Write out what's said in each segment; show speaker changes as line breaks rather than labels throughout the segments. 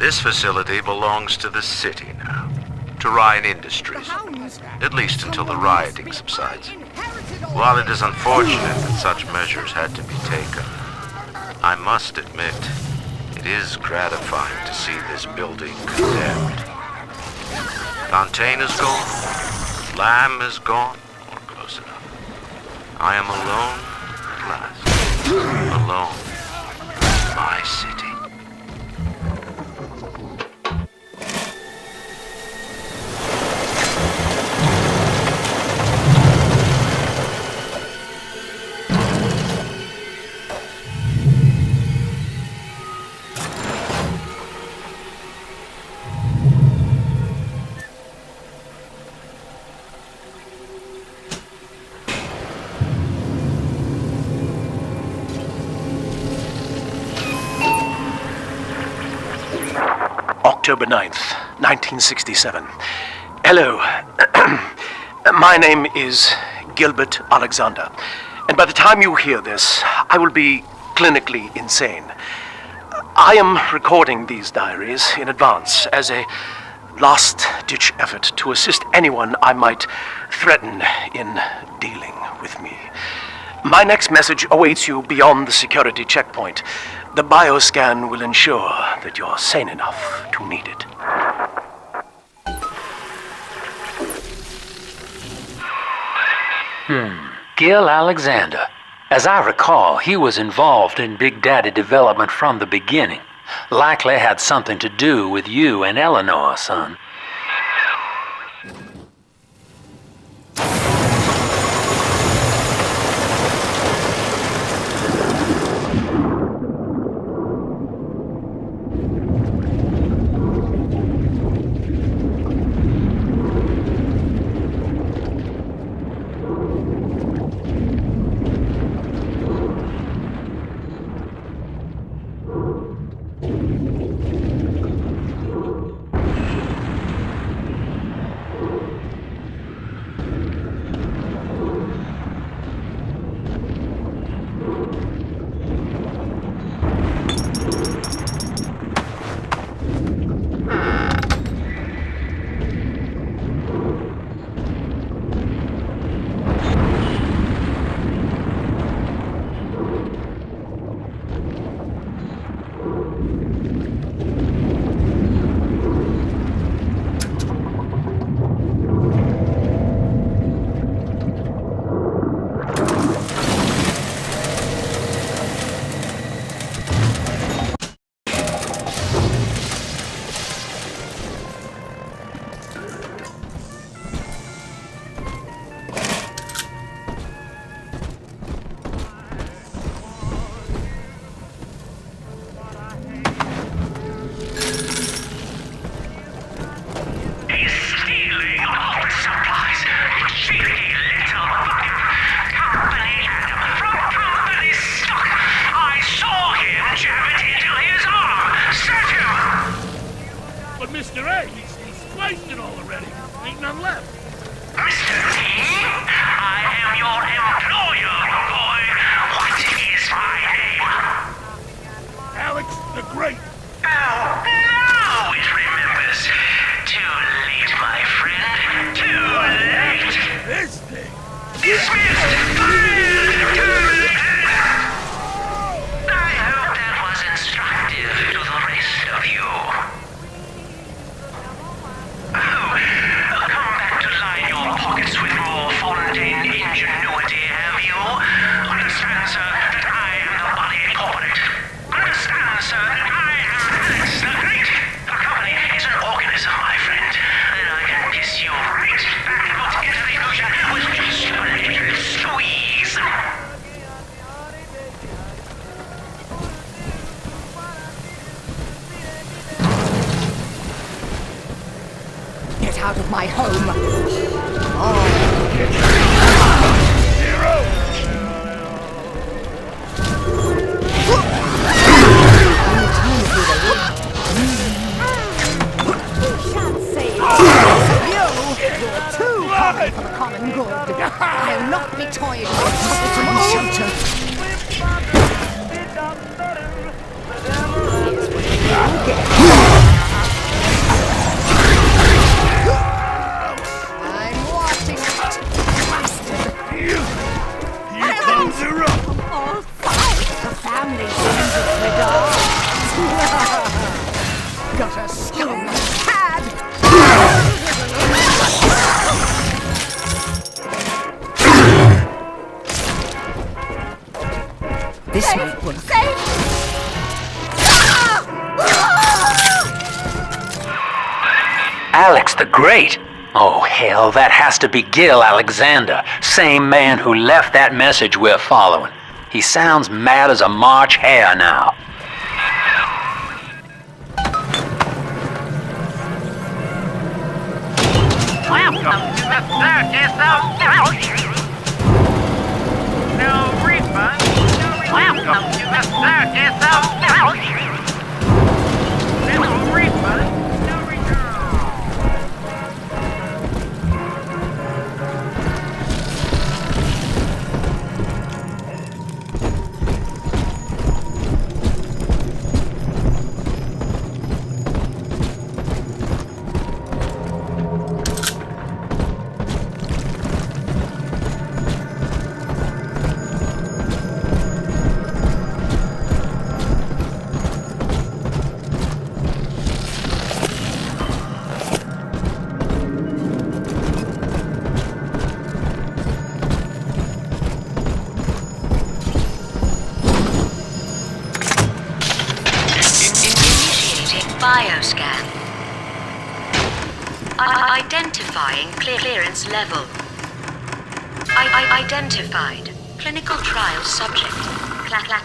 This facility belongs to the city now, to Ryan Industries, at least until the rioting subsides. While it is unfortunate that such measures had to be taken, I must admit, it is gratifying to see this building condemned. Fontaine is gone, Lamb is gone, or close enough. I am alone at last. Alone. My city.
October 9th, 1967. Hello. My name is Gilbert Alexander, and by the time you hear this, I will be clinically insane. I am recording these diaries in advance as a last-ditch effort to assist anyone I might threaten in dealing with me. My next message awaits you beyond the security checkpoint. The bioscan will ensure that you're sane enough to need it.
Gil Alexander. As I recall, he was involved in Big Daddy development from the beginning. Likely had something to do with you and Eleanor, son.
Mr. A, he's wasted all already. Ain't none left.
Mr. T, I am your employer, boy. What is my name?
Alex the Great.
Oh, now it remembers. Too late, my friend. Too late.
This thing.
Dismissed. Fired. Terminated. I hope that was instructive to the rest of you. Pockets with more Fontaine ingenuity, have you? Understand, sir, that I am the body corporate. Understand, sir, that I am Alex the Great. The company is an organism, my friend, and I can piss you right back into the ocean with just a little squeeze.
Get out of my home! For the common good. I'll not be toyed with. Shelter. Here's what you get.
Hands are up!
All five. The family sends its regards. Got a stone cad. This might work.
Alex the Great? Oh, hell, that has to be Gil Alexander, same man who left that message we're following. He sounds mad as a March hare now.
Welcome to the circus of no refund. Welcome to the circus of no refund. No return.
Bioscan. Identifying clearance level. Identified. Clinical trial subject.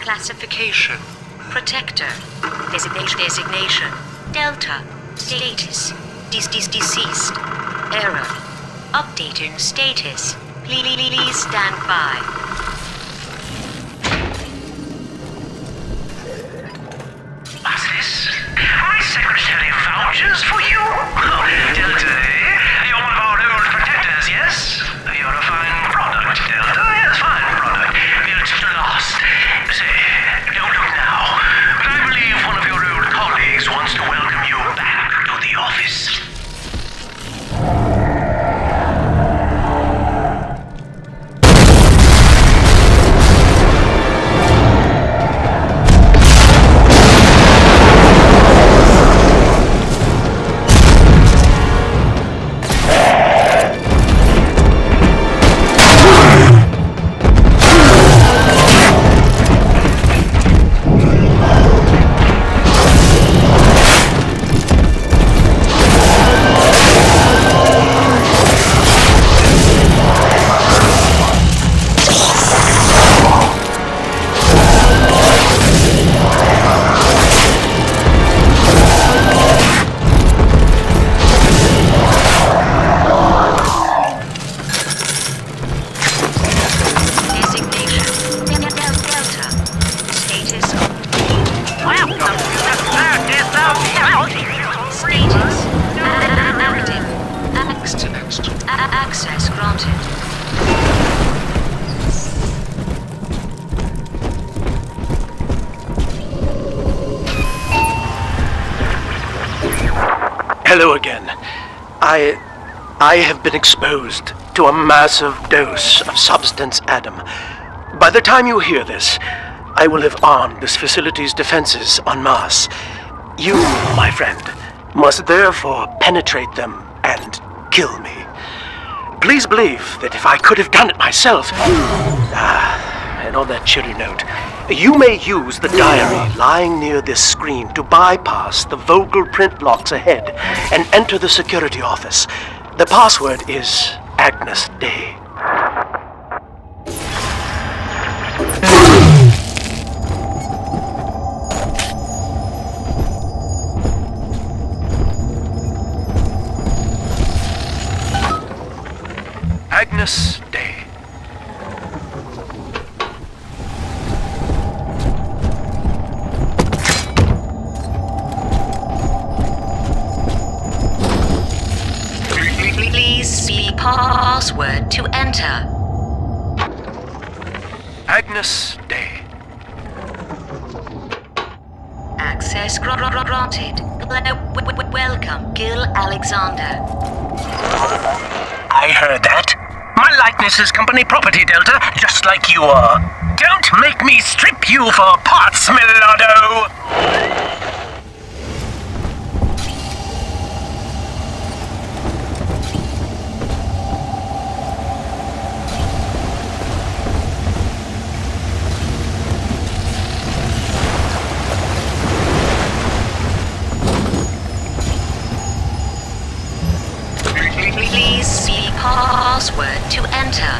Classification. Protector. Designation. Delta. Status. Deceased. Error. Updating status. Please stand by.
What's this? My secretary vouches for you? Delta, eh? You're one of our old protectors, yes? You're a fine product, Delta. Yes, fine product. It's lost. Say, don't look now, but I believe one of your old colleagues wants to welcome you back to the office.
Access granted.
Hello again. I have been exposed to a massive dose of substance Adam. By the time you hear this, I will have armed this facility's defenses en masse. You, my friend, must therefore penetrate them and kill me. Please believe that if I could have done it myself... and on that cheery note, you may use the diary lying near this screen to bypass the vocal print locks ahead and enter the security office. The password is Agnes Day. Agnes Day.
Please see password to enter.
Agnes Day.
Access granted. Welcome, Gil Alexander.
I heard that. My likeness is company property, Delta, just like you are. Don't make me strip you for parts, Millardo!
Please speak password to enter.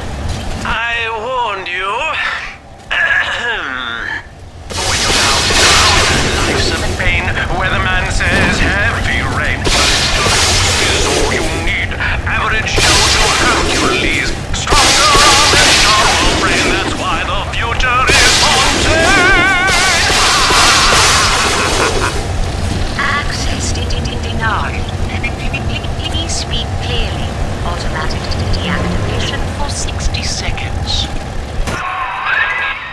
I warned you. Life's a pain. Weatherman says heavy rain. Is all you need. Average Joe to Hercules. Stronger arm and sharper brain. That's why the future is haunted.
Access denied. Please speak clearly. Automatic deactivation for 60 seconds.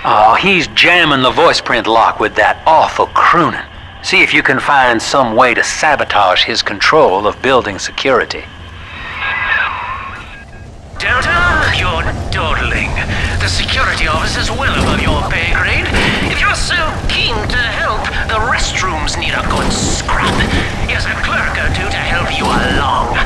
Oh, he's jamming the voice print lock with that awful crooning. See if you can find some way to sabotage his control of building security.
Delta, you're dawdling. The security office is well above your pay grade. If you're so keen to help, the restrooms need a good scrub. Here's a clerk or two to help you along.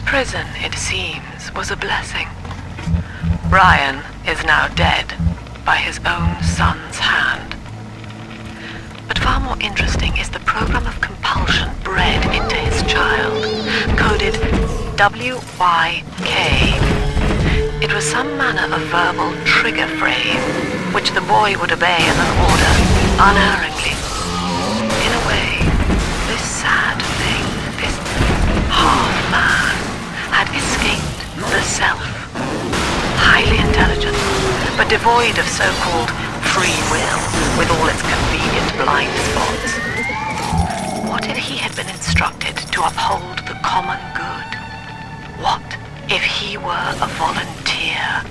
Prison, it seems, was a blessing. Ryan is now dead by his own son's hand. But far more interesting is the program of compulsion bred into his child, coded WYK. It was some manner of verbal trigger phrase, which the boy would obey as an order, unerringly. In a way, this sad thing, this half-man, had escaped the self. Highly intelligent, but devoid of so-called free will, with all its convenient blind spots. What if he had been instructed to uphold the common good? What if he were a volunteer?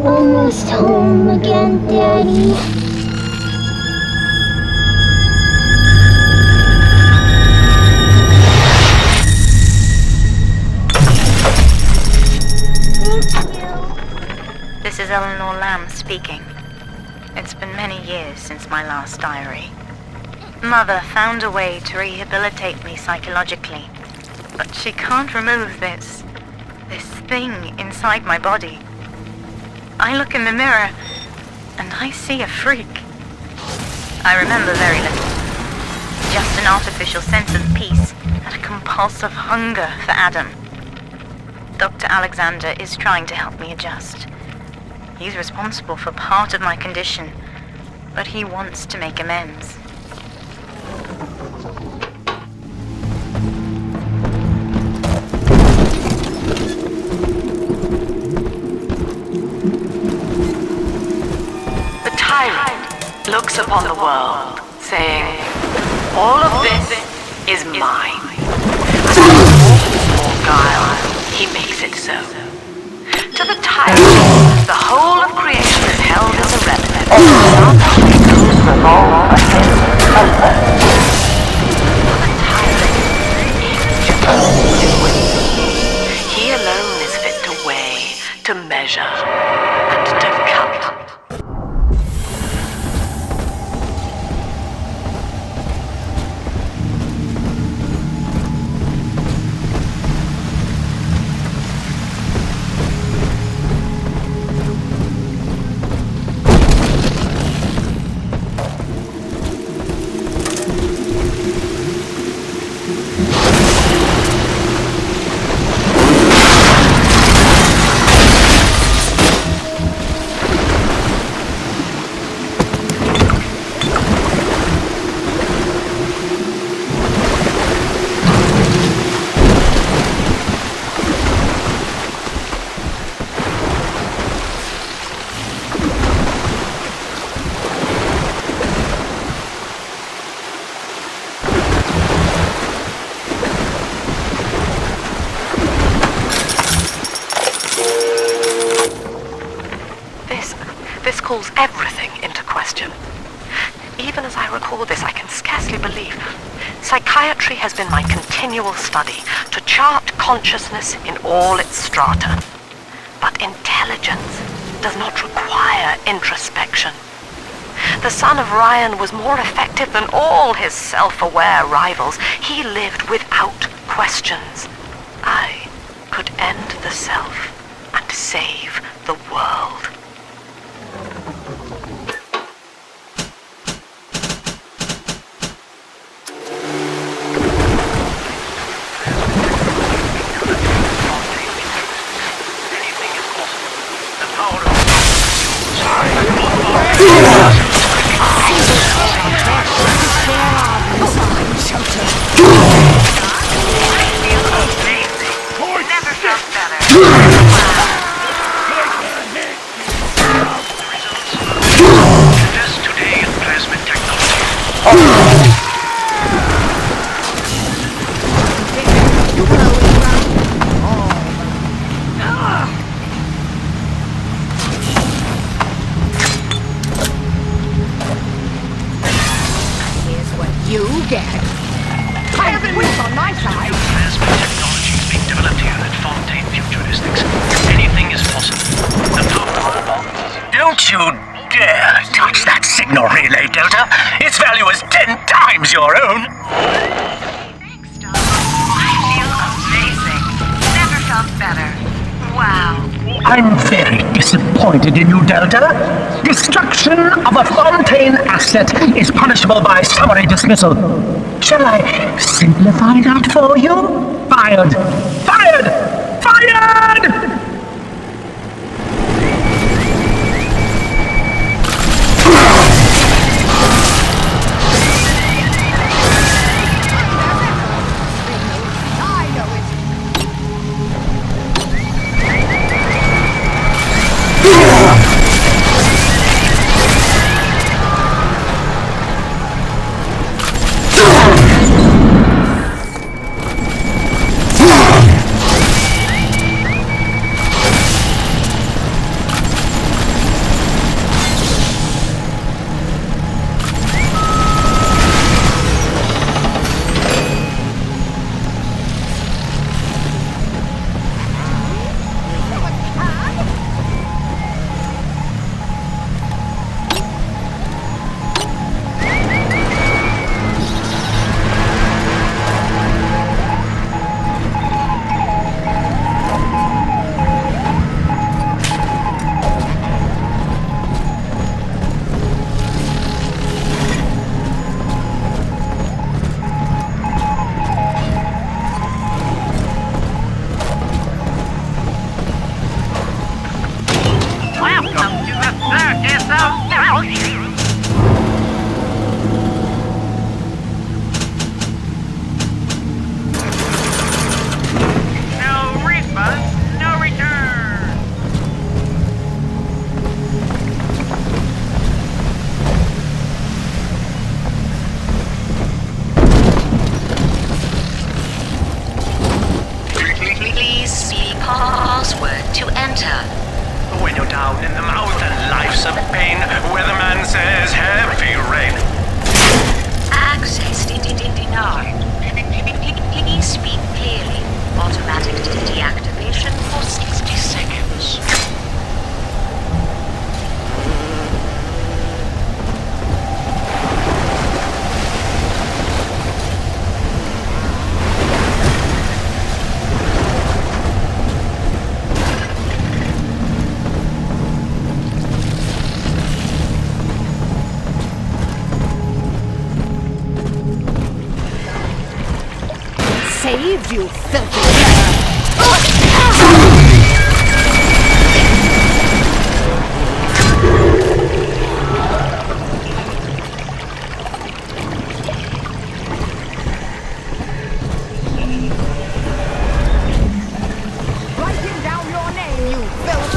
Almost home again, Daddy.
This is Eleanor Lamb speaking. It's been many years since my last diary. Mother found a way to rehabilitate me psychologically, but she can't remove this thing inside my body. I look in the mirror, and I see a freak. I remember very little. Just an artificial sense of peace and a compulsive hunger for Adam. Dr. Alexander is trying to help me adjust. He's responsible for part of my condition, but he wants to make amends.
The tyrant looks upon the world, saying, all of this is mine. For guile, he makes it so. To the tyrant, the whole of creation is held as a remnant. For the tyrant, even Jehovah is with. He alone is fit to weigh, to measure, and to cut. This calls everything into question. Even as I record this, I can scarcely believe. Psychiatry has been my continual study to chart consciousness in all its strata. But intelligence does not require introspection. The son of Ryan was more effective than all his self-aware rivals. He lived without questions. I could end the self and save the world.
Never felt better. Just today in plasmid technology.
Here's what you get. I have wins on my side.
Plasmid technology is being developed here at Fontaine Futuristics. Anything is possible. The Don't you dare touch that signal relay, Delta. Its value is 10 times your own.
I feel amazing. Never felt better. Wow.
I'm very disappointed in you, Delta. Destruction of a Fontaine asset is punishable by summary dismissal. Shall I simplify that for you? Fired! Fired! Fired!
I know it.
When you're down in the mouth and life's a pain, weatherman says heavy rain.
Access denied. Please speak clearly. Automatic deactivation for 60 seconds.
Saved you, filthy writing down your name, you filth.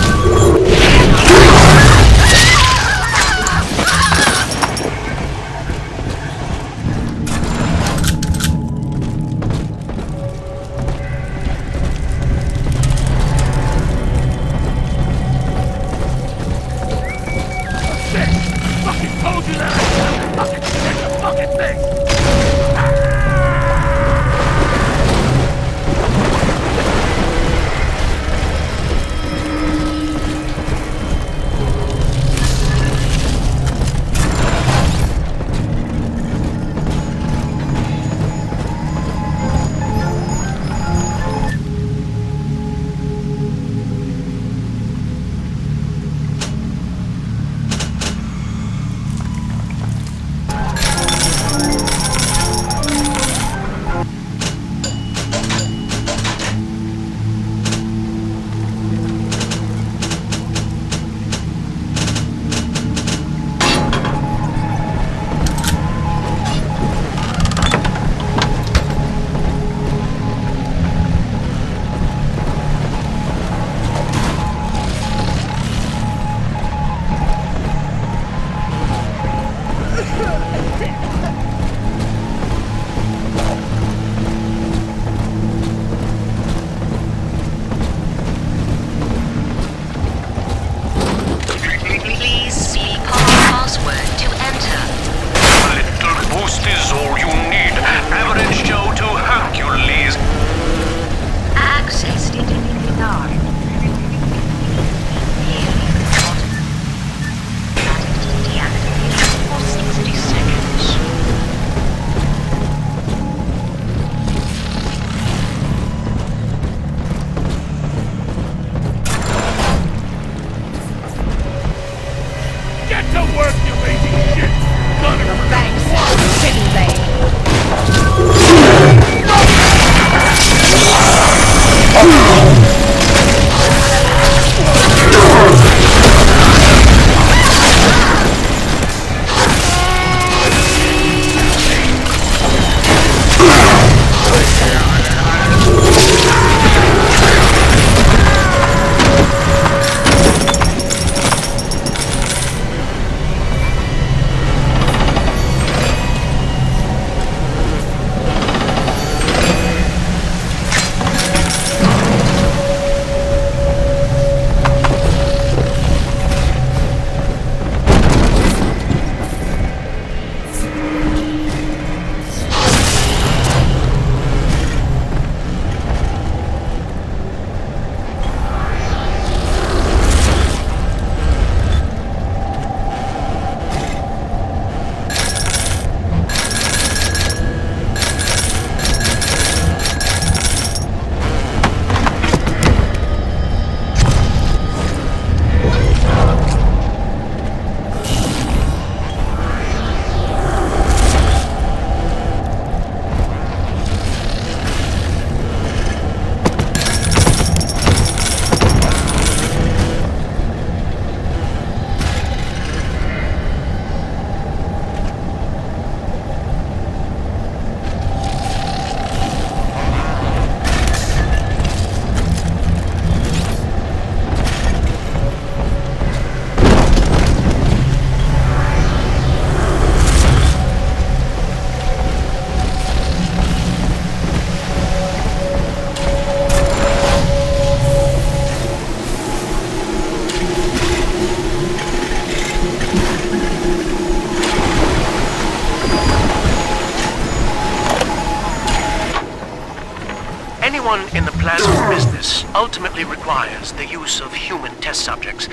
ultimately requires the use of human test subjects.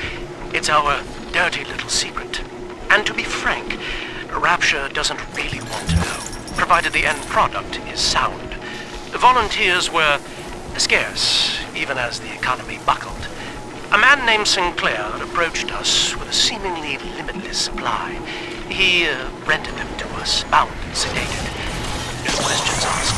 It's our dirty little secret. And to be frank, Rapture doesn't really want to know, provided the end product is sound. Volunteers were scarce, even as the economy buckled. A man named Sinclair approached us with a seemingly limitless supply. He rented them to us, bound and sedated. No questions asked.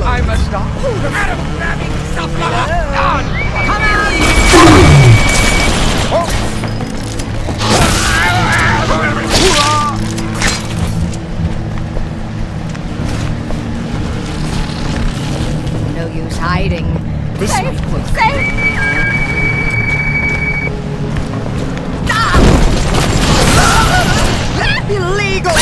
I must stop. Who's the matter with grabbing stuff like that? Come on! No use hiding. This might work. Illegal!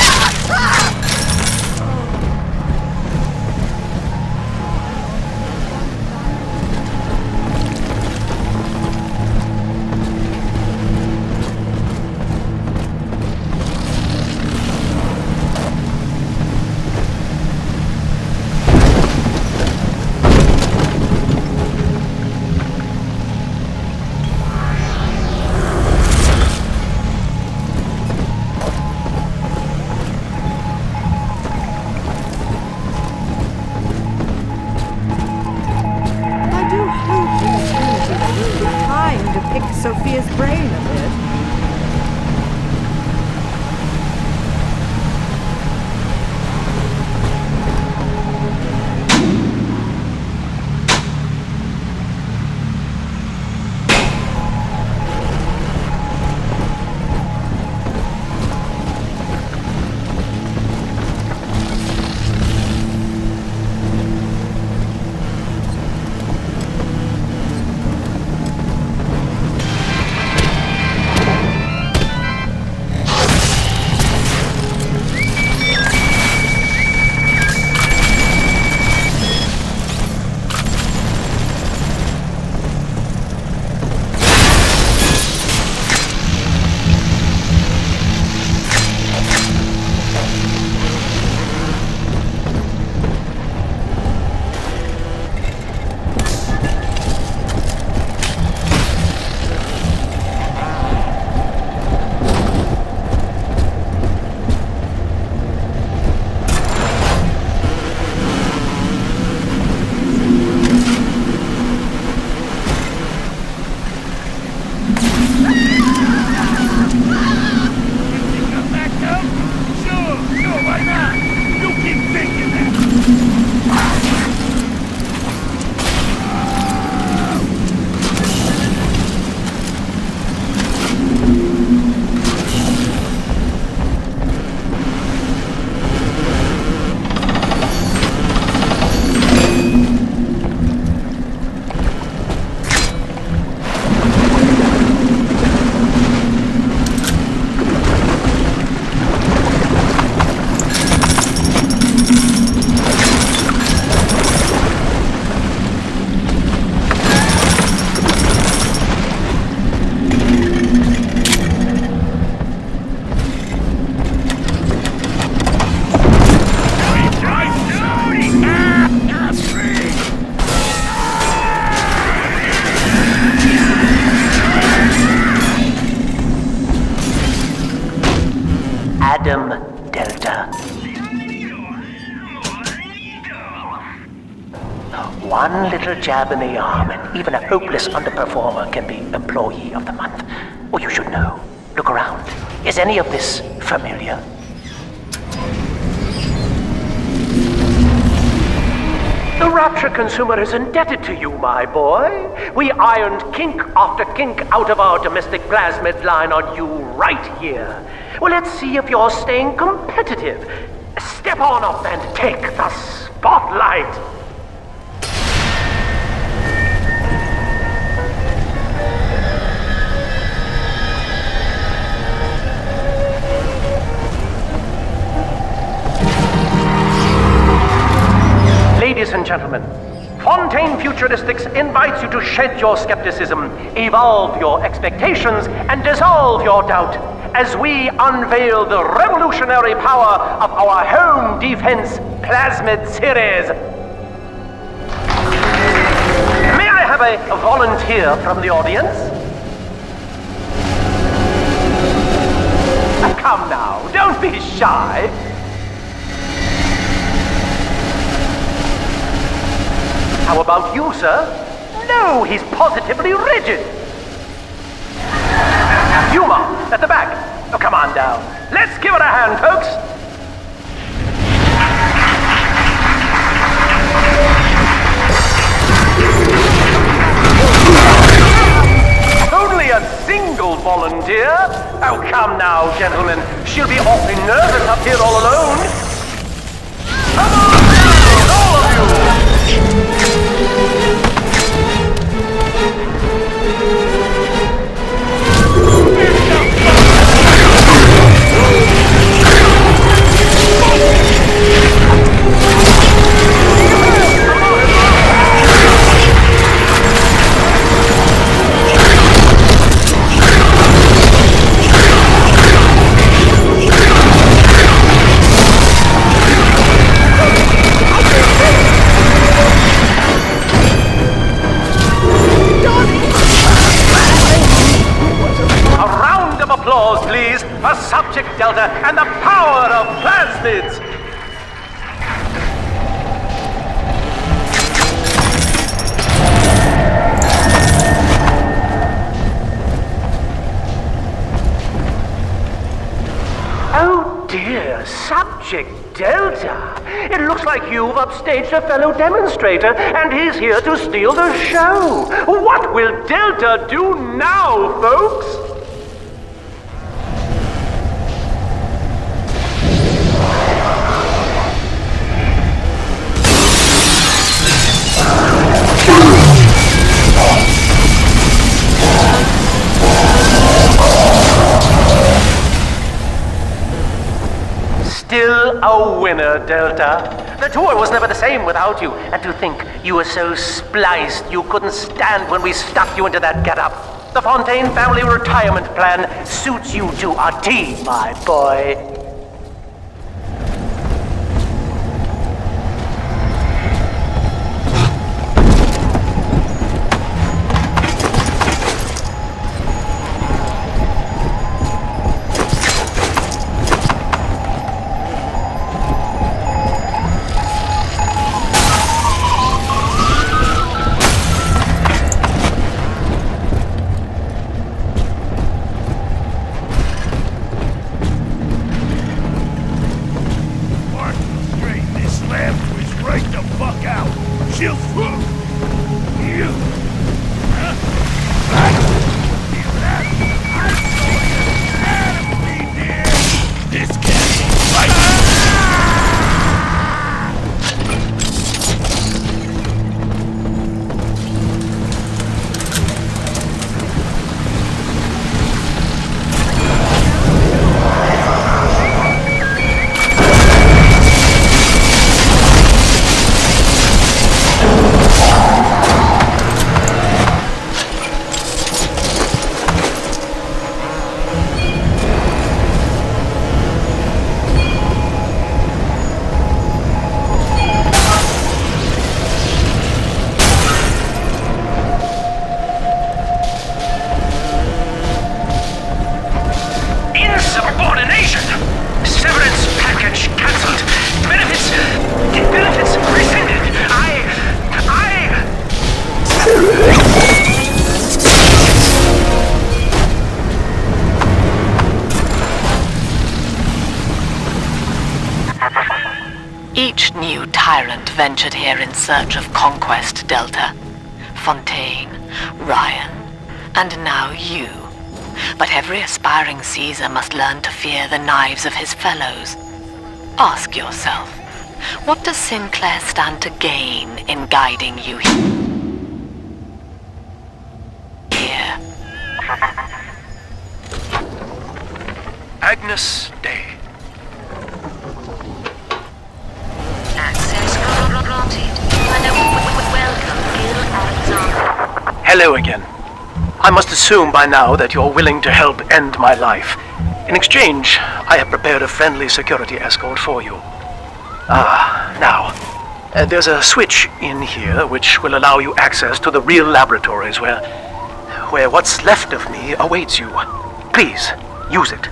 One little jab in the arm, and even a hopeless underperformer can be Employee of the Month. Well, you should know. Look around. Is any of this familiar? The Rapture consumer is indebted to you, my boy. We ironed kink after kink out of our domestic plasmid line on you right here. Well, let's see if you're staying competitive. Step on up and take the spotlight. Ladies and gentlemen, Fontaine Futuristics invites you to shed your skepticism, evolve your expectations, and dissolve your doubt as we unveil the revolutionary power of our home defense plasmid series. May I have a volunteer from the audience? Come now, don't be shy. How about you, sir? No, he's positively rigid. Yuma, at the back. Oh, come on down. Let's give it a hand, folks. Only a single volunteer? Oh, come now, gentlemen. She'll be awfully nervous up here all alone. Come on down, all of you! For Subject Delta and the power of plasmids! Oh dear, Subject Delta. It looks like you've upstaged a fellow demonstrator, and he's here to steal the show. What will Delta do now, folks? Still a winner, Delta. The tour was never the same without you. And to think you were so spliced you couldn't stand when we stuck you into that getup. The Fontaine family retirement plan suits you to a T, my boy.
Each new tyrant ventured here in search of conquest, Delta. Fontaine, Ryan, and now you. But every aspiring Caesar must learn to fear the knives of his fellows. Ask yourself, what does Sinclair stand to gain in guiding you here?
Agnes Day.
Access granted. Welcome, Gil Alexander.
Hello again. I must assume by now that you're willing to help end my life. In exchange, I have prepared a friendly security escort for you. Now, there's a switch in here which will allow you access to the real laboratories where what's left of me awaits you. Please, use it.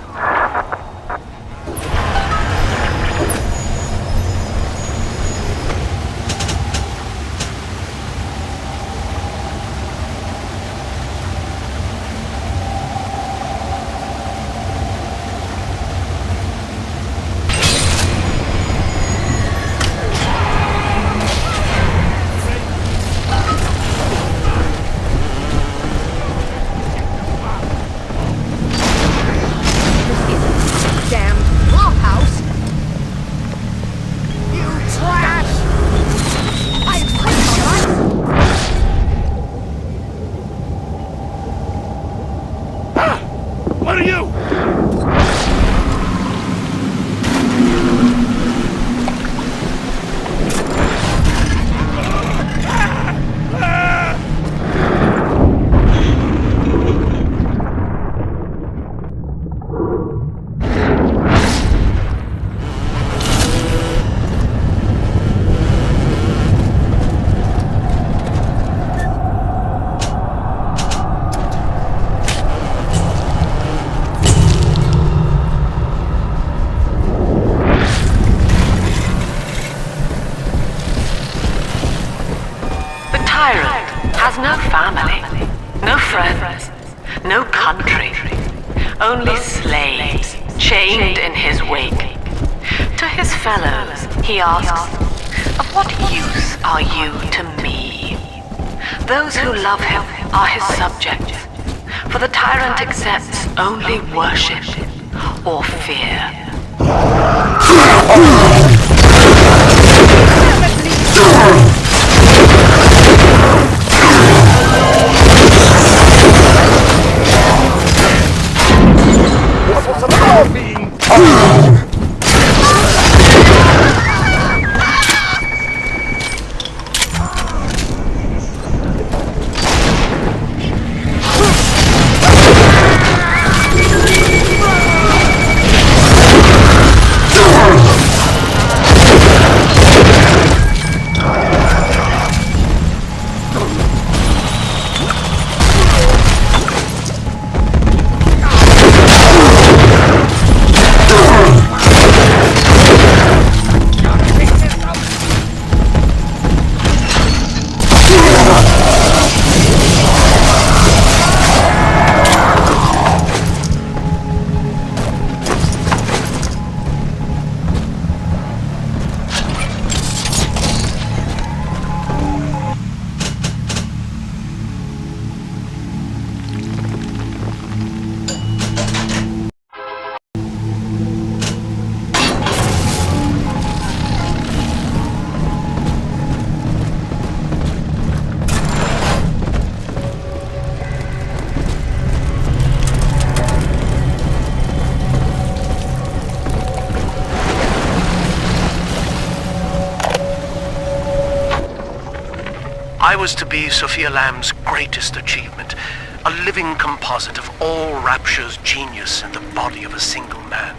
What are you?
Has no family, no friends, no country, only slaves chained in his wake. To his fellows, he asks, of what use are you to me? Those who love him are his subjects, for the tyrant accepts only worship or fear.
I was to be Sophia Lamb's greatest achievement, a living composite of all Rapture's genius in the body of a single man,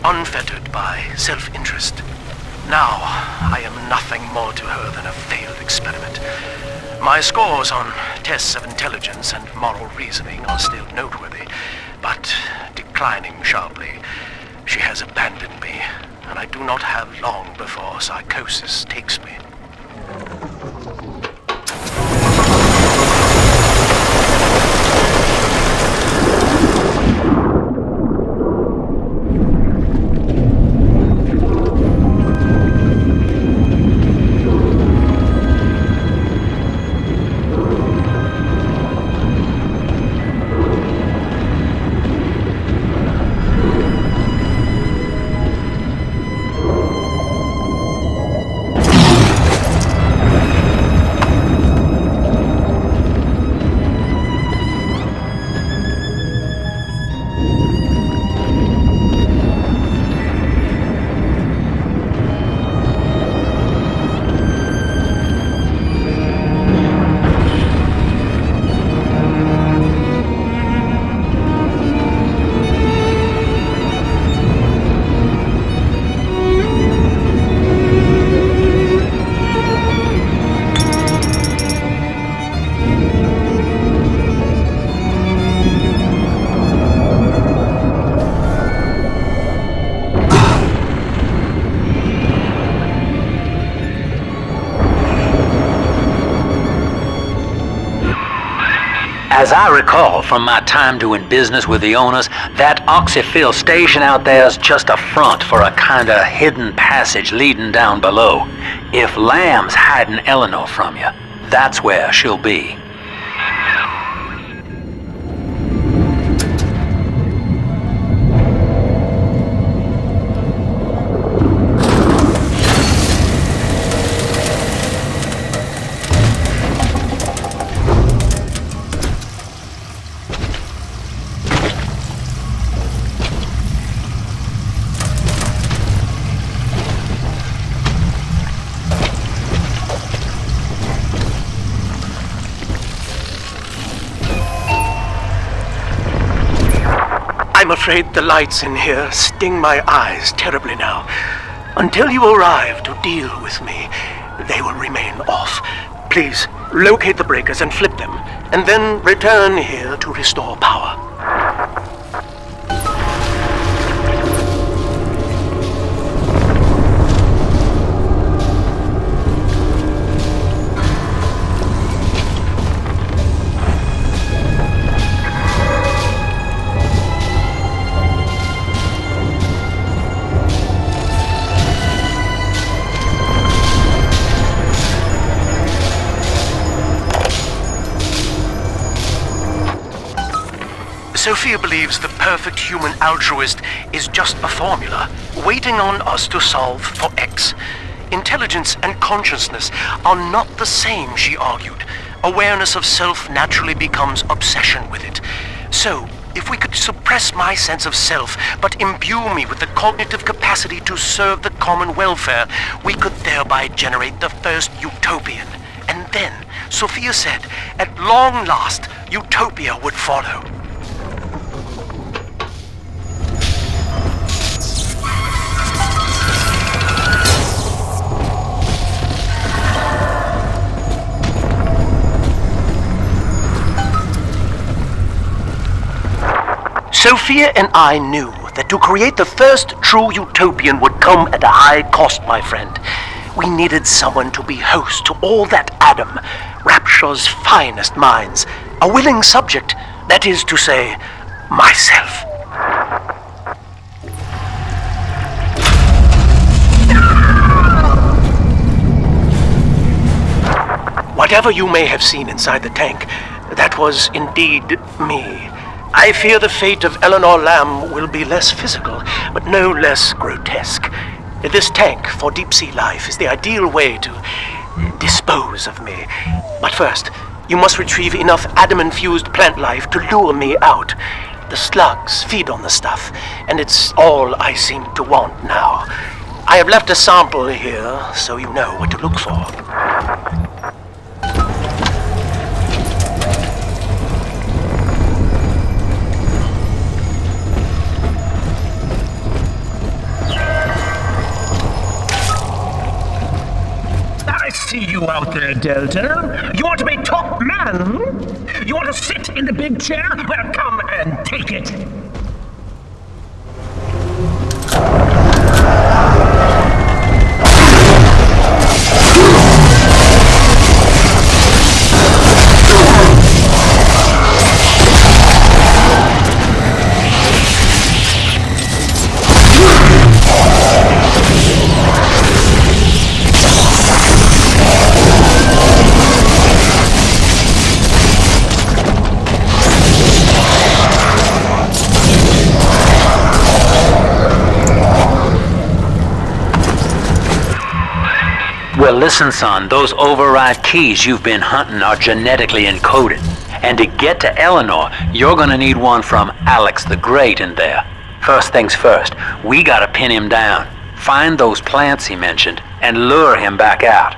unfettered by self-interest. Now, I am nothing more to her than a failed experiment. My scores on tests of intelligence and moral reasoning are still noteworthy, but declining sharply. She has abandoned me, and I do not have long before psychosis takes me.
As I recall from my time doing business with the owners, that oxyfill station out there's just a front for a kinda hidden passage leading down below. If Lamb's hiding Eleanor from you, that's where she'll be.
I'm afraid the lights in here sting my eyes terribly now. Until you arrive to deal with me, they will remain off. Please, locate the breakers and flip them, and then return here to restore power. Sophia believes the perfect human altruist is just a formula, waiting on us to solve for X. Intelligence and consciousness are not the same, she argued. Awareness of self naturally becomes obsession with it. So, if we could suppress my sense of self, but imbue me with the cognitive capacity to serve the common welfare, we could thereby generate the first utopian. And then, Sophia said, at long last, utopia would follow. Sophia and I knew that to create the first true utopian would come at a high cost, my friend. We needed someone to be host to all that Adam, Rapture's finest minds, a willing subject, that is to say, myself. Whatever you may have seen inside the tank, that was indeed me. I fear the fate of Eleanor Lamb will be less physical, but no less grotesque. This tank for deep-sea life is the ideal way to dispose of me. But first, you must retrieve enough Adam-infused plant life to lure me out. The slugs feed on the stuff, and it's all I seem to want now. I have left a sample here, so you know what to look for.
I see you out there, Delta. You want to be top man? You want to sit in the big chair? Well, come and take it.
Well, listen, son, those override keys you've been hunting are genetically encoded. And to get to Eleanor, you're gonna need one from Alex the Great in there. First things first, we gotta pin him down. Find those plants he mentioned, and lure him back out.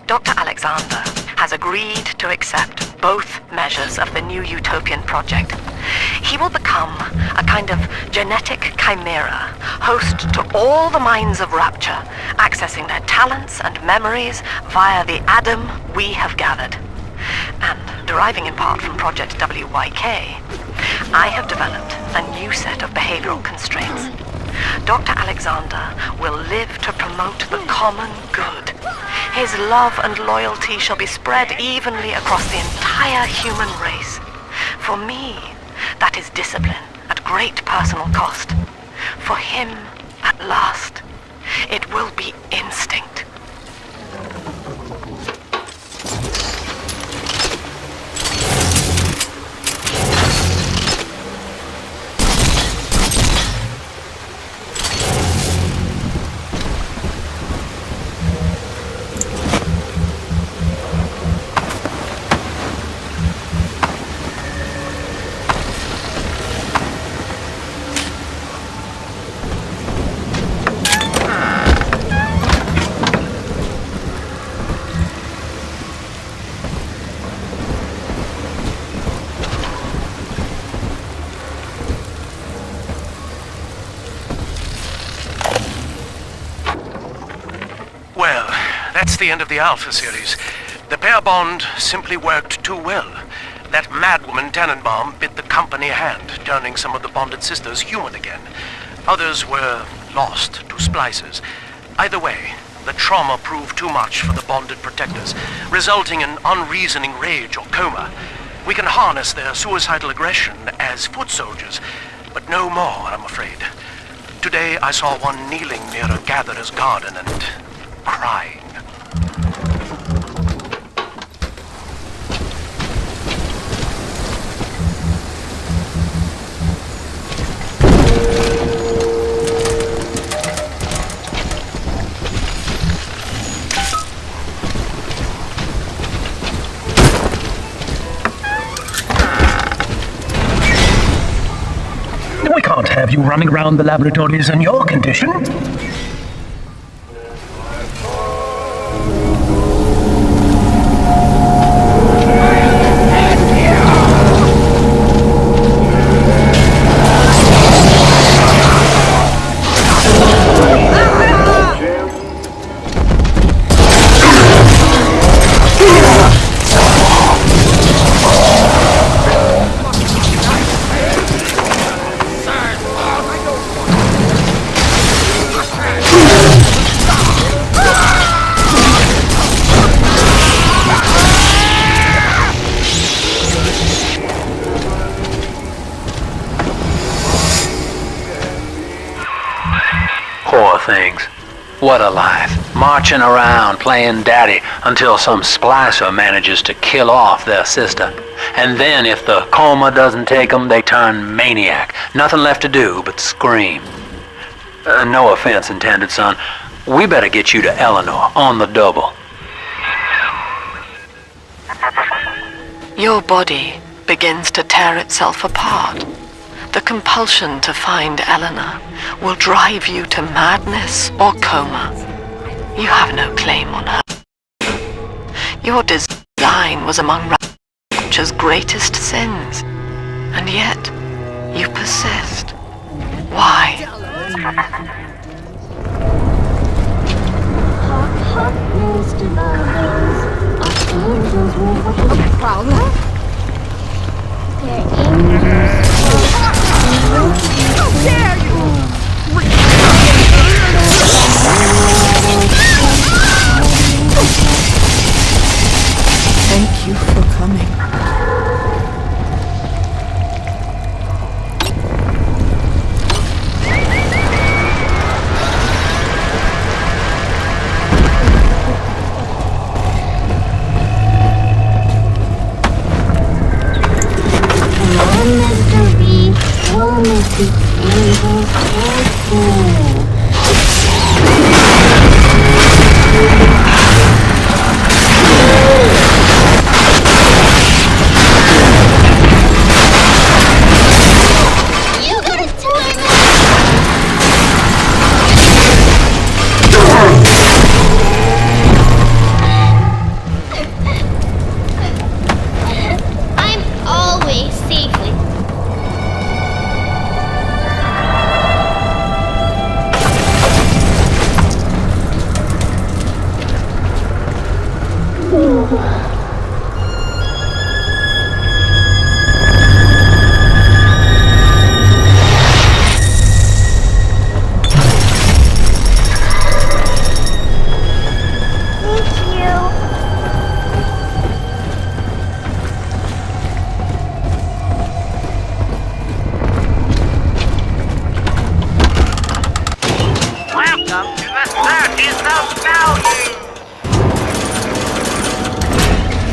Dr. Alexander has agreed to accept both measures of the new Utopian project. He will become a kind of genetic chimera, host to all the minds of Rapture, accessing their talents and memories via the Adam we have gathered. And deriving in part from Project WYK, I have developed a new set of behavioral constraints. Dr. Alexander will live to promote the common good. His love and loyalty shall be spread evenly across the entire human race. For me, that is discipline at great personal cost. For him, at last, it will be instinct.
Well, that's the end of the Alpha series. The pair bond simply worked too well. That madwoman Tannenbaum bit the company hand, turning some of the bonded sisters human again. Others were lost to splicers. Either way, the trauma proved too much for the bonded protectors, resulting in unreasoning rage or coma. We can harness their suicidal aggression as foot soldiers, but no more, I'm afraid. Today I saw one kneeling near a gatherer's garden and crying. We can't have you running around the laboratories in your condition.
Poor things. What a life. Marching around, playing daddy, until some splicer manages to kill off their sister. And then if the coma doesn't take them, they turn maniac. Nothing left to do but scream. No offense intended, son. We better get you to Eleanor, on the double.
Your body begins to tear itself apart. The compulsion to find Eleanor will drive you to madness or coma. You have no claim on her. Your design was among Rapture's greatest sins, and yet you persist. Why?
Hop, Mr. Bubbles. Our angels will
Prowler?
They're angels.
How dare you! Thank you for coming.
Mr. B, we'll make the angels careful. You gotta time I'm always safe with
is about you.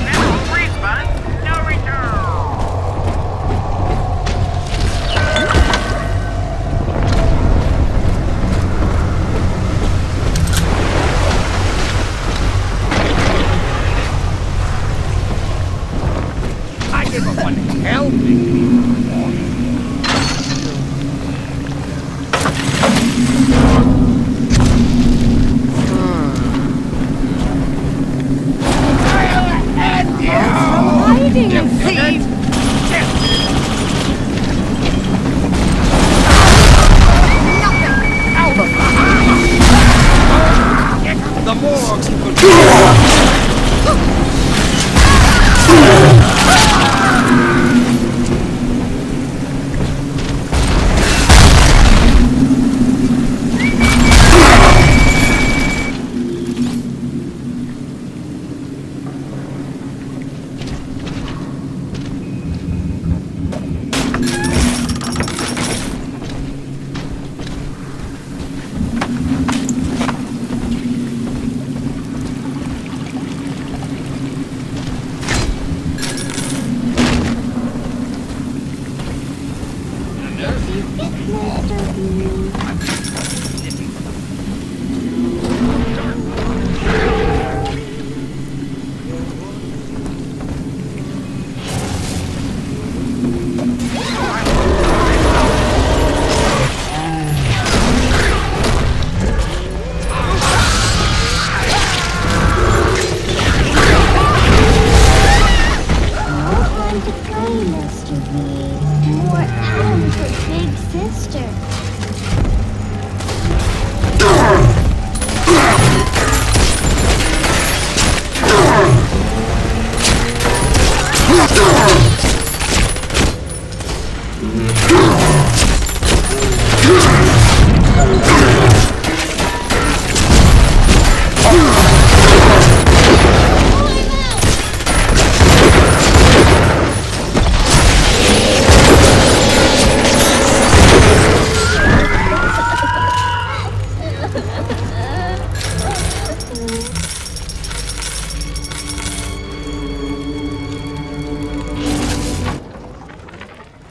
No refund, no return.
I give her one helping.
Hiding, you thief!
The morgue's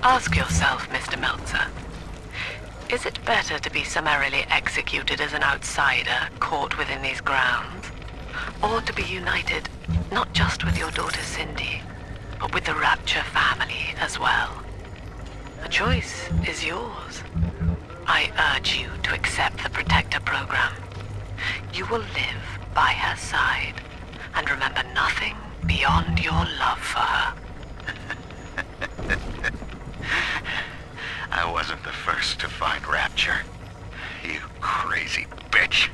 Ask yourself, Mr. Meltzer, is it better to be summarily executed as an outsider caught within these grounds, or to be united not just with your daughter Cindy, but with the Rapture family as well? The choice is yours. I urge you to accept the Protector program. You will live by her side and remember nothing beyond your love for her.
I wasn't the first to find Rapture. You crazy bitch.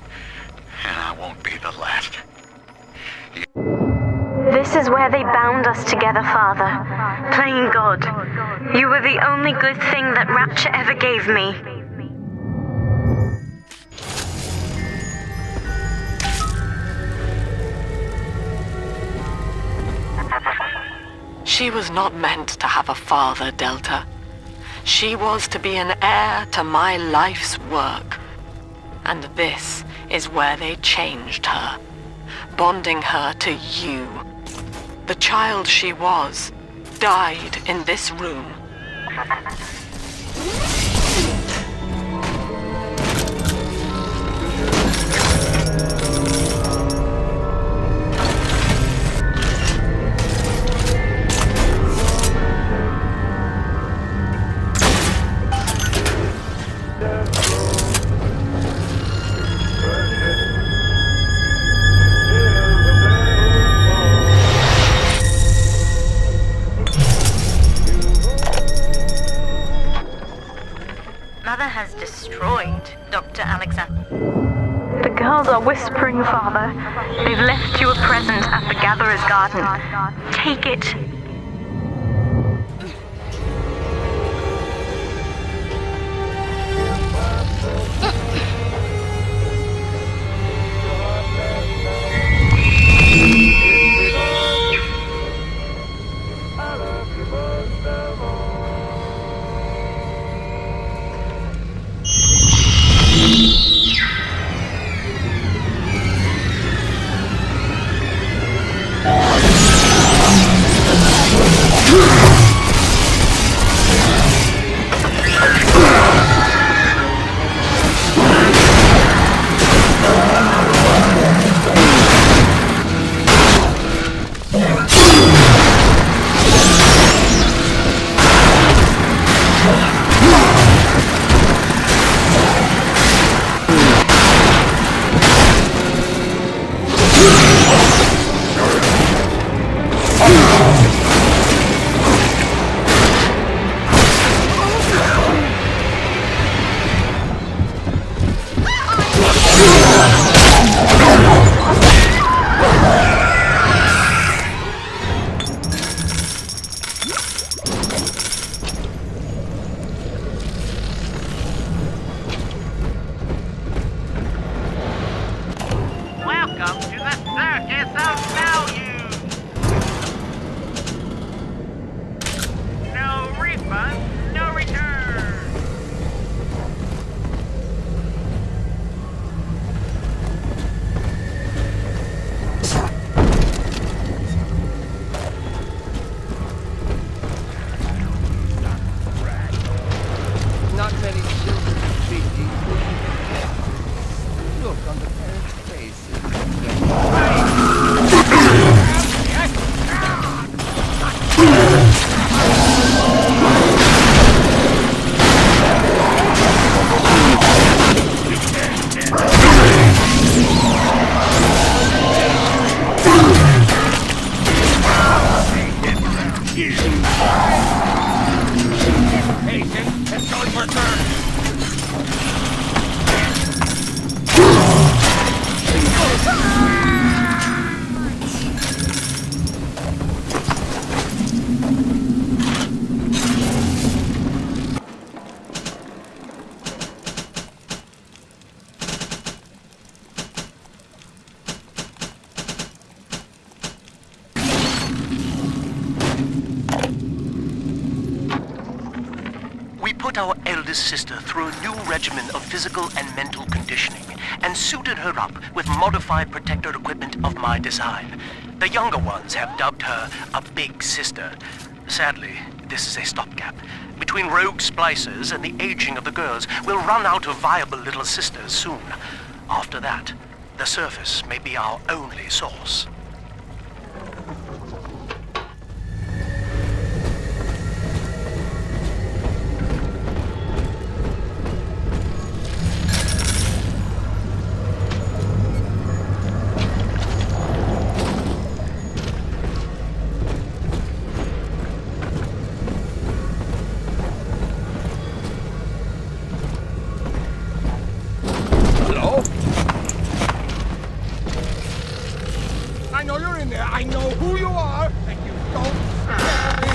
And I won't be the last.
This is where they bound us together, Father. Playing God. You were the only good thing that Rapture ever gave me.
She was not meant to have a father, Delta. She was to be an heir to my life's work. And this is where they changed her, bonding her to you. The child she was died in this room.
Mother has destroyed Dr. Alexander. The girls are whispering, Father. They've left you a present at the Gatherer's Garden. Take it.
oldest sister through a new regimen of physical and mental conditioning and suited her up with modified protector equipment of my design. The younger ones have dubbed her a big sister. Sadly, this is a stopgap. Between rogue splicers and the aging of the girls, we'll run out of viable little sisters soon. After that, the surface may be our only source.
I know you're in there. I know who you are, and you don't scare me.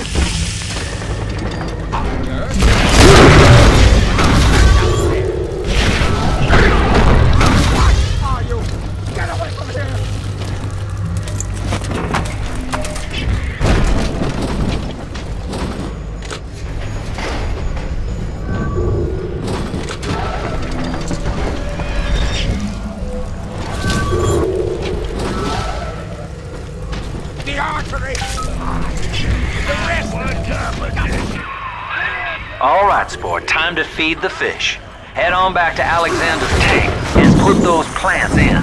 What are you? Get away from here! The artery! The rest!
All right, sport. Time to feed the fish. Head on back to Alexander's tank and put those plants in.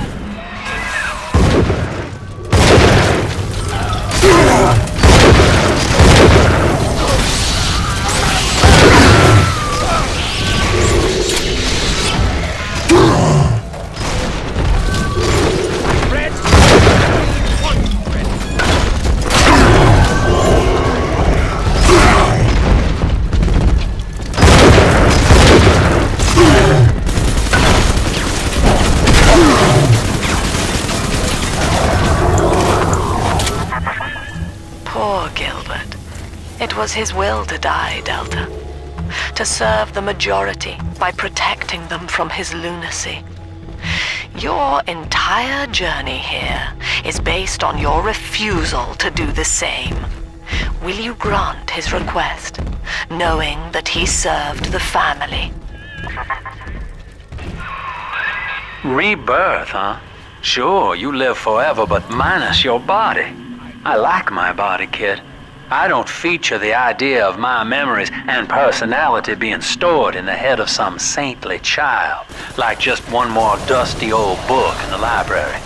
Poor Gilbert. It was his will to die, Delta. To serve the majority by protecting them from his lunacy. Your entire journey here is based on your refusal to do the same. Will you grant his request, knowing that he served the family?
Rebirth, huh? Sure, you live forever, but minus your body. I like my body, kid. I don't feature the idea of my memories and personality being stored in the head of some saintly child, like just one more dusty old book in the library.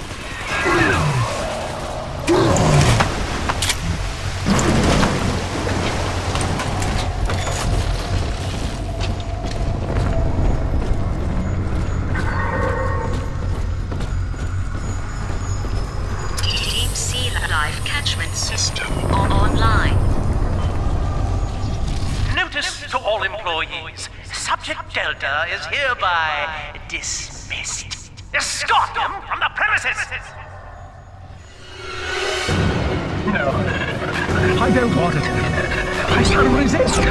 Deep Sea Life Catchment System online.
Notice to all employees, Subject Delta is hereby dismissed. Escort him from the premises!
No. I don't want it. I shall resist.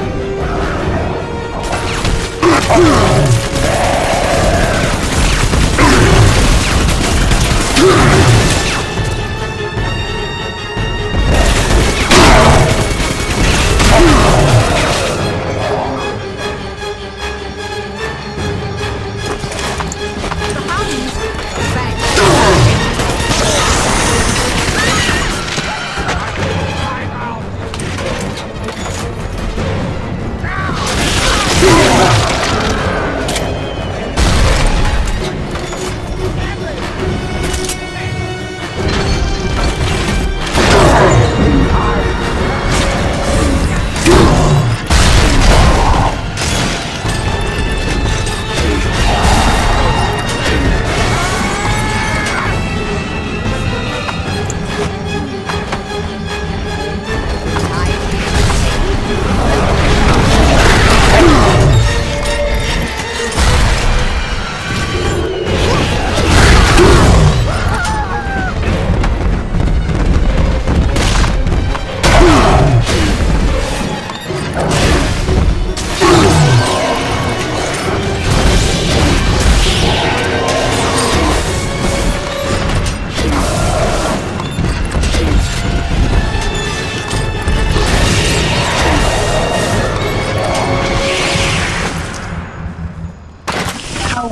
How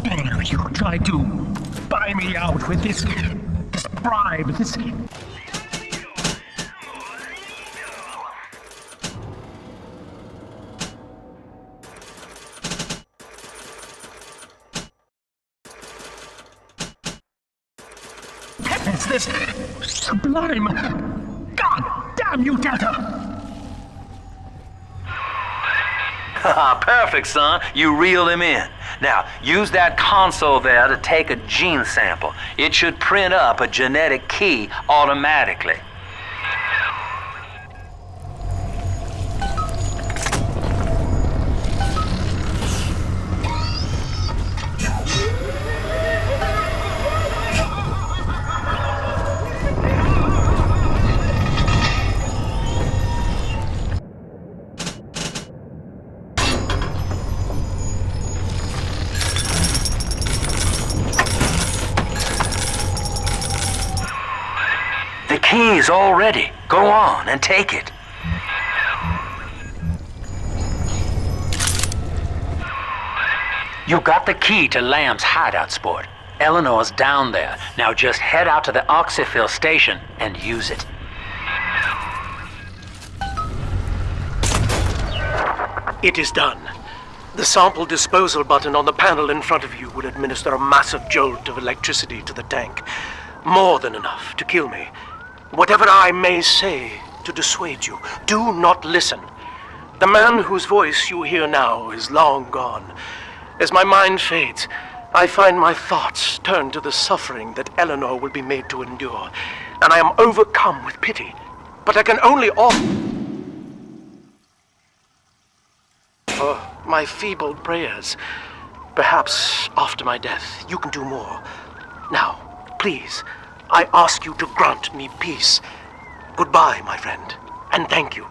dare you try to buy me out with this bribe, this... It's this sublime... God damn you, Delta!
Perfect, son. You reeled him in. Now, use that console there to take a gene sample. It should print up a genetic key automatically. The key's all ready. Go on and take it. You got the key to Lamb's hideout, sport. Eleanor's down there. Now just head out to the oxyfill station and use it.
It is done. The sample disposal button on the panel in front of you will administer a massive jolt of electricity to the tank. More than enough to kill me. Whatever I may say to dissuade you, do not listen. The man whose voice you hear now is long gone. As my mind fades, I find my thoughts turn to the suffering that Eleanor will be made to endure, and I am overcome with pity. But I can only offer my feeble prayers. Perhaps after my death, you can do more. Now, please, I ask you to grant me peace. Goodbye, my friend, and thank you.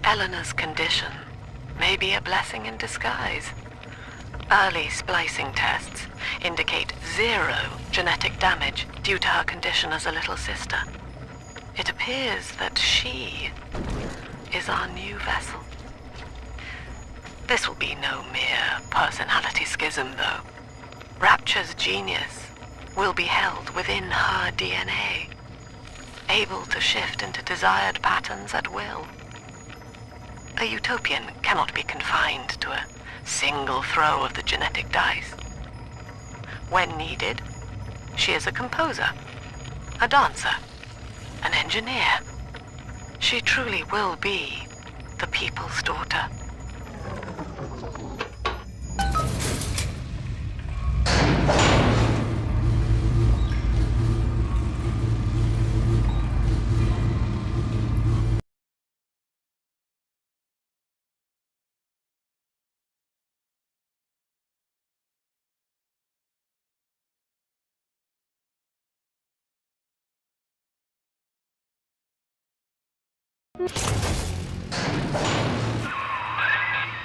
Eleanor's condition may be a blessing in disguise. Early splicing tests indicate 0 genetic damage due to her condition as a little sister. It appears that she is our new vessel. This will be no mere personality schism, though. Rapture's genius will be held within her DNA, able to shift into desired patterns at will. A utopian cannot be confined to a single throw of the genetic dice. When needed, she is a composer, a dancer, an engineer. She truly will be the people's daughter.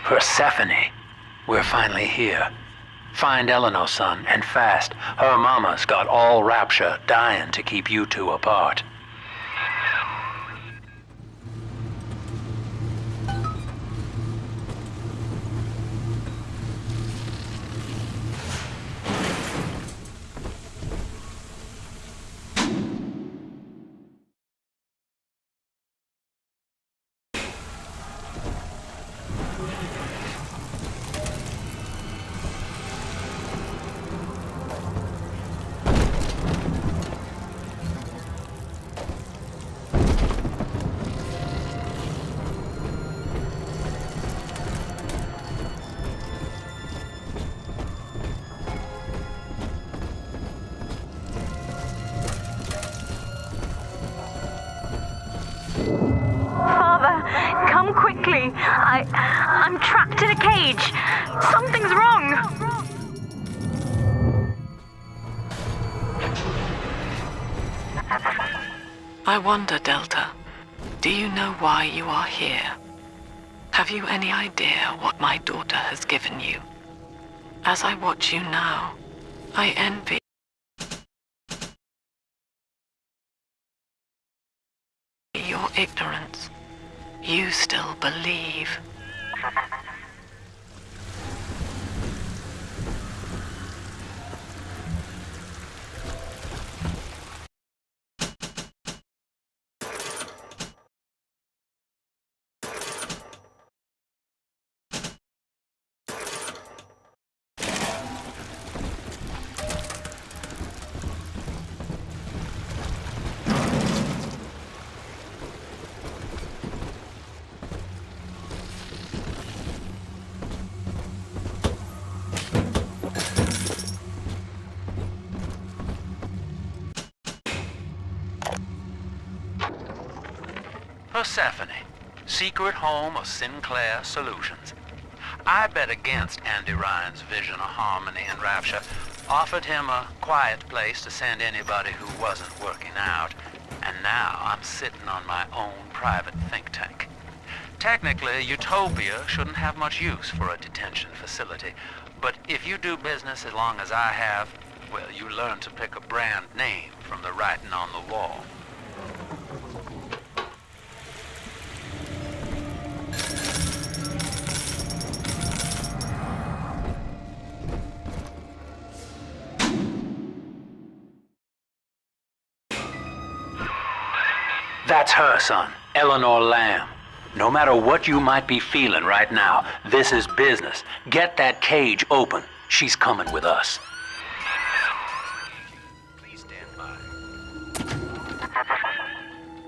Persephone, we're finally here. Find Eleanor, son, and fast. Her mama's got all Rapture dying to keep you two apart.
Come quickly. I'm trapped in a cage. Something's wrong.
I wonder, Delta, do you know why you are here? Have you any idea what my daughter has given you? As I watch you now, I envy your ignorance. You still believe.
Persephone, secret home of Sinclair Solutions. I bet against Andy Ryan's vision of harmony and rapture, offered him a quiet place to send anybody who wasn't working out, and now I'm sitting on my own private think tank. Technically, Utopia shouldn't have much use for a detention facility, but if you do business as long as I have, well, you learn to pick a brand name from the writing on the wall. That's her, son, Eleanor Lamb. No matter what you might be feeling right now, this is business. Get that cage open. She's coming with us.
Please stand by.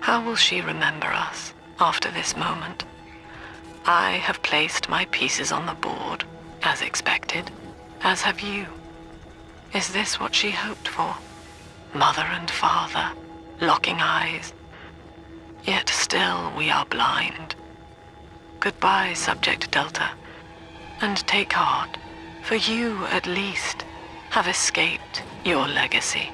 How will she remember us after this moment? I have placed my pieces on the board, as expected, as have you. Is this what she hoped for? Mother and father, locking eyes. Yet still we are blind. Goodbye, Subject Delta. And take heart, for you, at least, have escaped your legacy.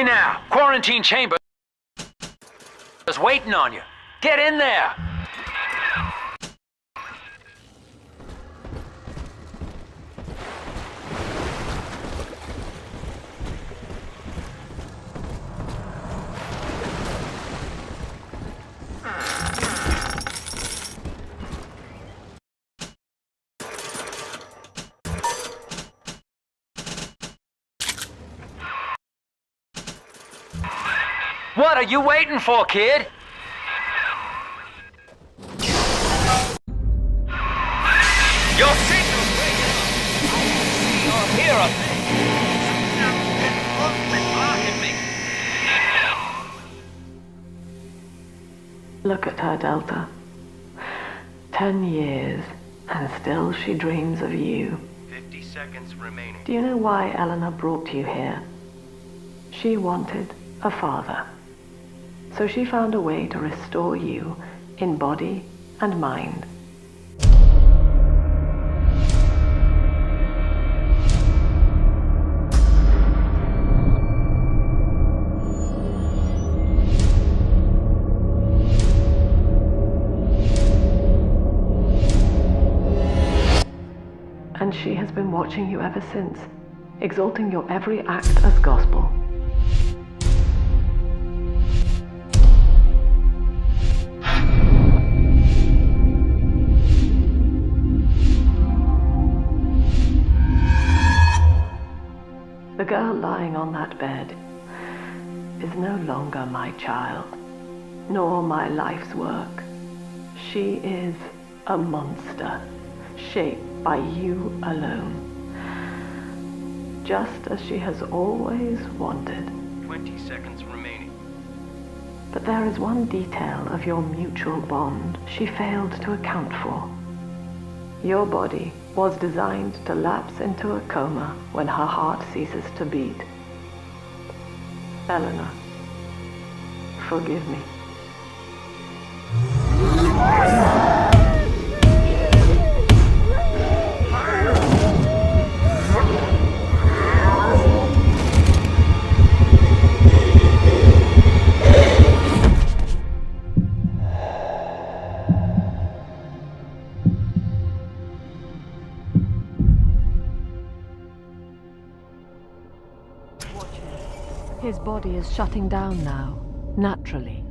Now, quarantine chamber is waiting on you. Get in there. What are you waiting for, kid? Your signal's breaking up. You're here, I think.
Look at her, Delta. 10 years, and still she dreams of you.
50 seconds remaining.
Do you know why Eleanor brought you here? She wanted a father.
so she found a way to restore you in body and mind. And she has been watching you ever since, exalting your every act as gospel. The girl lying on that bed is no longer my child, nor my life's work. She is a monster, shaped by you alone, just as she has always wanted.
20 seconds remaining.
But there is one detail of your mutual bond she failed to account for. Your body was designed to lapse into a coma when her heart ceases to beat. Eleanor, forgive me. His body is shutting down now, naturally.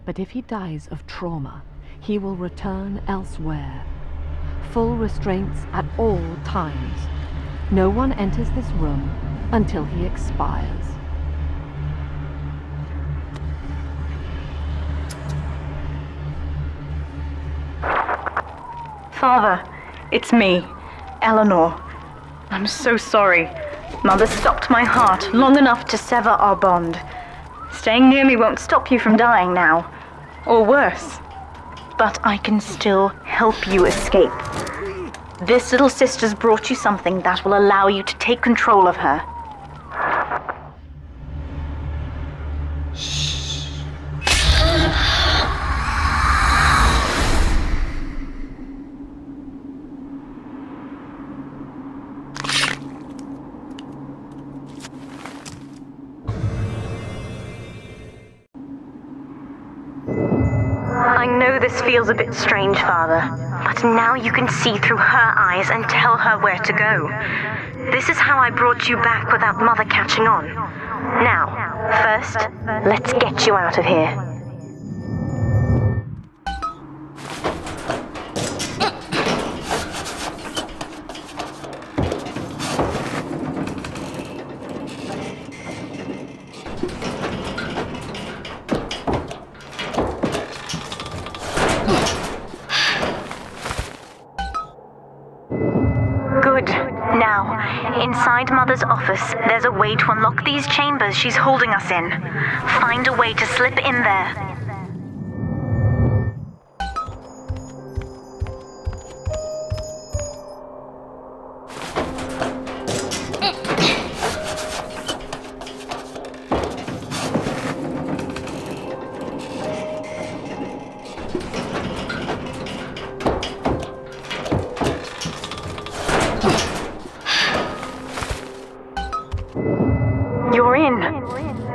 But if he dies of trauma, he will return elsewhere. Full restraints at all times. No one enters this room until he expires.
Father, it's me, Eleanor. I'm so sorry. Mother stopped my heart long enough to sever our bond. Staying near me won't stop you from dying now. Or worse. But I can still help you escape. This little sister's brought you something that will allow you to take control of her. I know this feels a bit strange, Father, but now you can see through her eyes and tell her where to go. This is how I brought you back without Mother catching on. Now, first, let's get you out of here. Inside Mother's office, there's a way to unlock these chambers she's holding us in. Find a way to slip in there. You're in.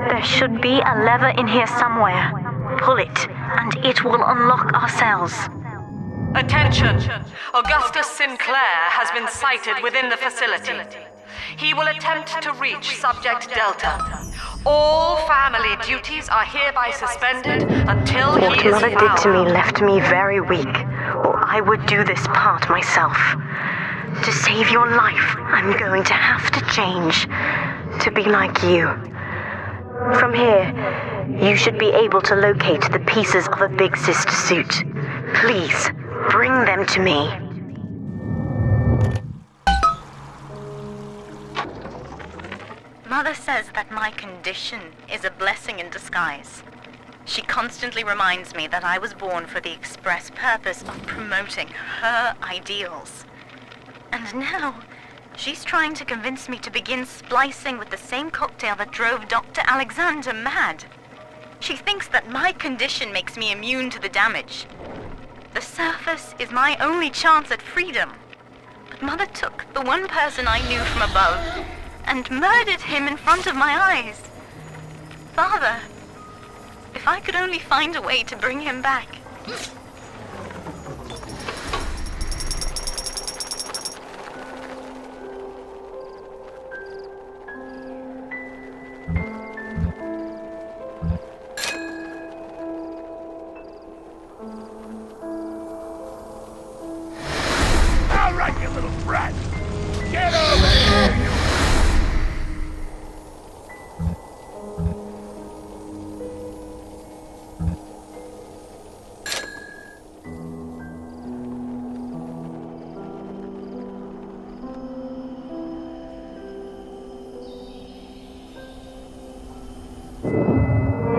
There should be a lever in here somewhere. Pull it, and it will unlock our cells.
Attention! Augustus Sinclair has been sighted within the facility. He will attempt to reach Subject Delta. All family duties are hereby suspended until he is found.
What Mother did to me left me very weak, or I would do this part myself. To save your life, I'm going to have to change. To be like you. From here, you should be able to locate the pieces of a Big Sister suit. Please, bring them to me.
Mother says that my condition is a blessing in disguise. She constantly reminds me that I was born for the express purpose of promoting her ideals. And now, she's trying to convince me to begin splicing with the same cocktail that drove Dr. Alexander mad. She thinks that my condition makes me immune to the damage. The surface is my only chance at freedom. But Mother took the one person I knew from above and murdered him in front of my eyes. Father, if I could only find a way to bring him back.
All right, you little brat! Get over here, you...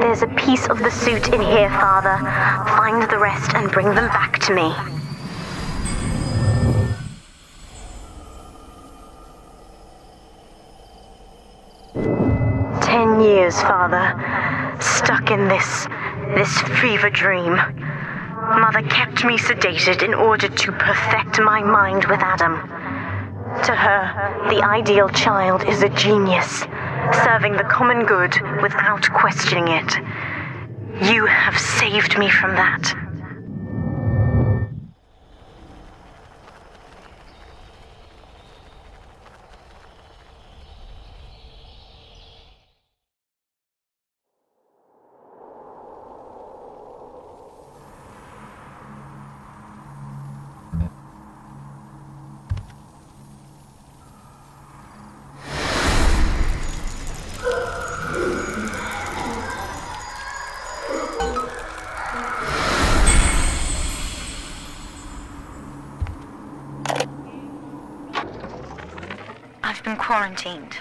There's a piece of the suit in here, Father. Find the rest and bring them back to me. Years, Father, stuck in this fever dream. Mother kept me sedated in order to perfect my mind with Adam. To her, the ideal child is a genius, serving the common good without questioning it. You have saved me from that. I've been quarantined,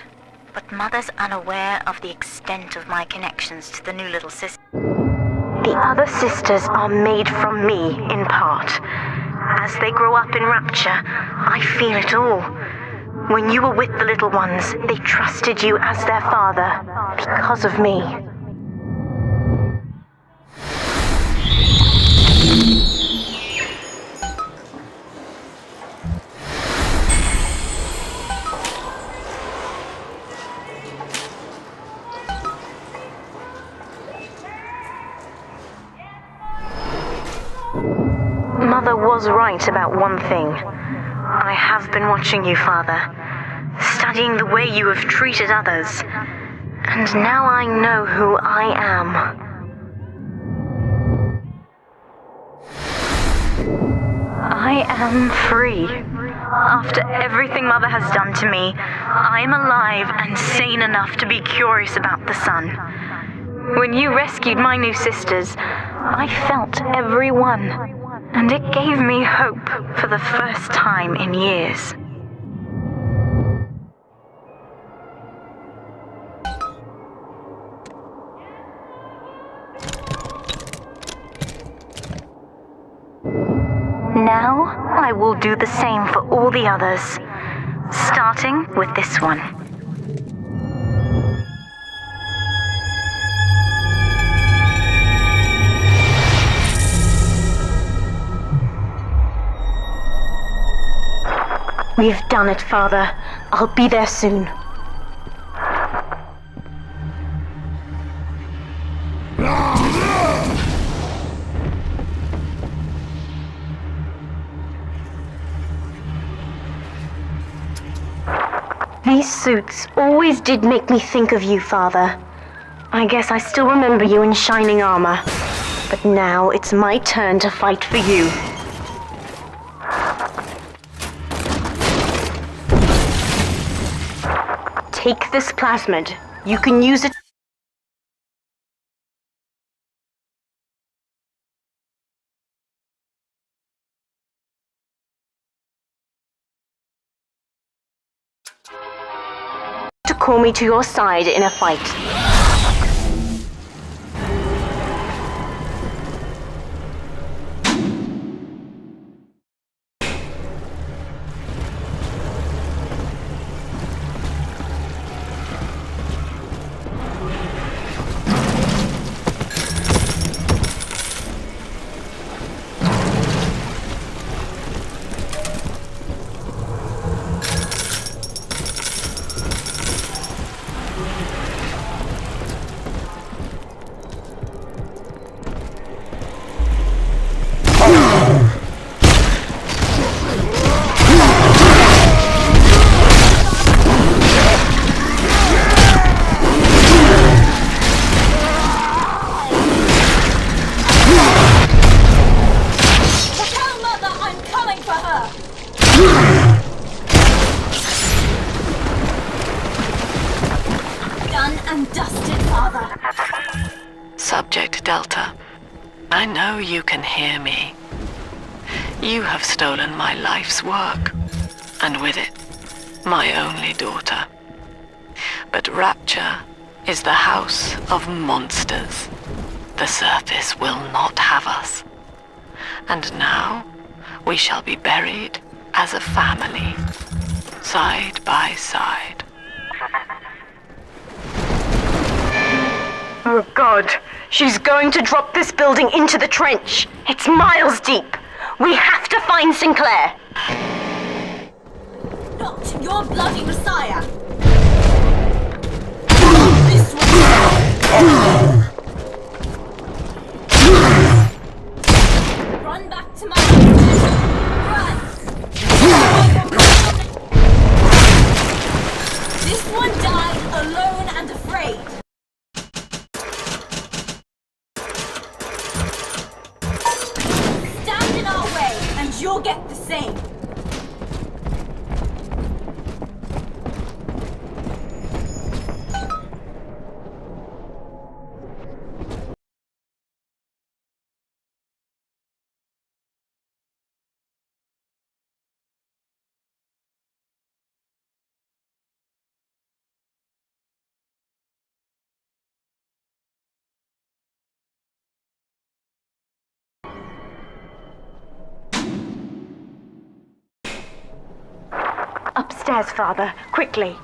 but Mother's unaware of the extent of my connections to the new little sister. The other sisters are made from me, in part. As they grow up in Rapture, I feel it all. When you were with the little ones, they trusted you as their father, because of me. Mother was right about one thing. I have been watching you, Father, studying the way you have treated others, and now I know who I am. I am free. After everything Mother has done to me, I am alive and sane enough to be curious about the sun. When you rescued my new sisters, I felt every one, and it gave me hope for the first time in years. Now, I will do the same for all the others, starting with this one. We've done it, Father. I'll be there soon. These suits always did make me think of you, Father. I guess I still remember you in shining armor. But now it's my turn to fight for you. Take this plasmid. You can use it to call me to your side in a fight.
Subject Delta, I know you can hear me. You have stolen my life's work, and with it, my only daughter. But Rapture is the house of monsters. The surface will not have us. And now, we shall be buried as a family, side by side.
Oh God, she's going to drop this building into the trench. It's miles deep. We have to find Sinclair.
Not your bloody Messiah. This one. Run back to my run. This one died alone and afraid. Stand in our way, and you'll get the same.
Upstairs, Father, quickly.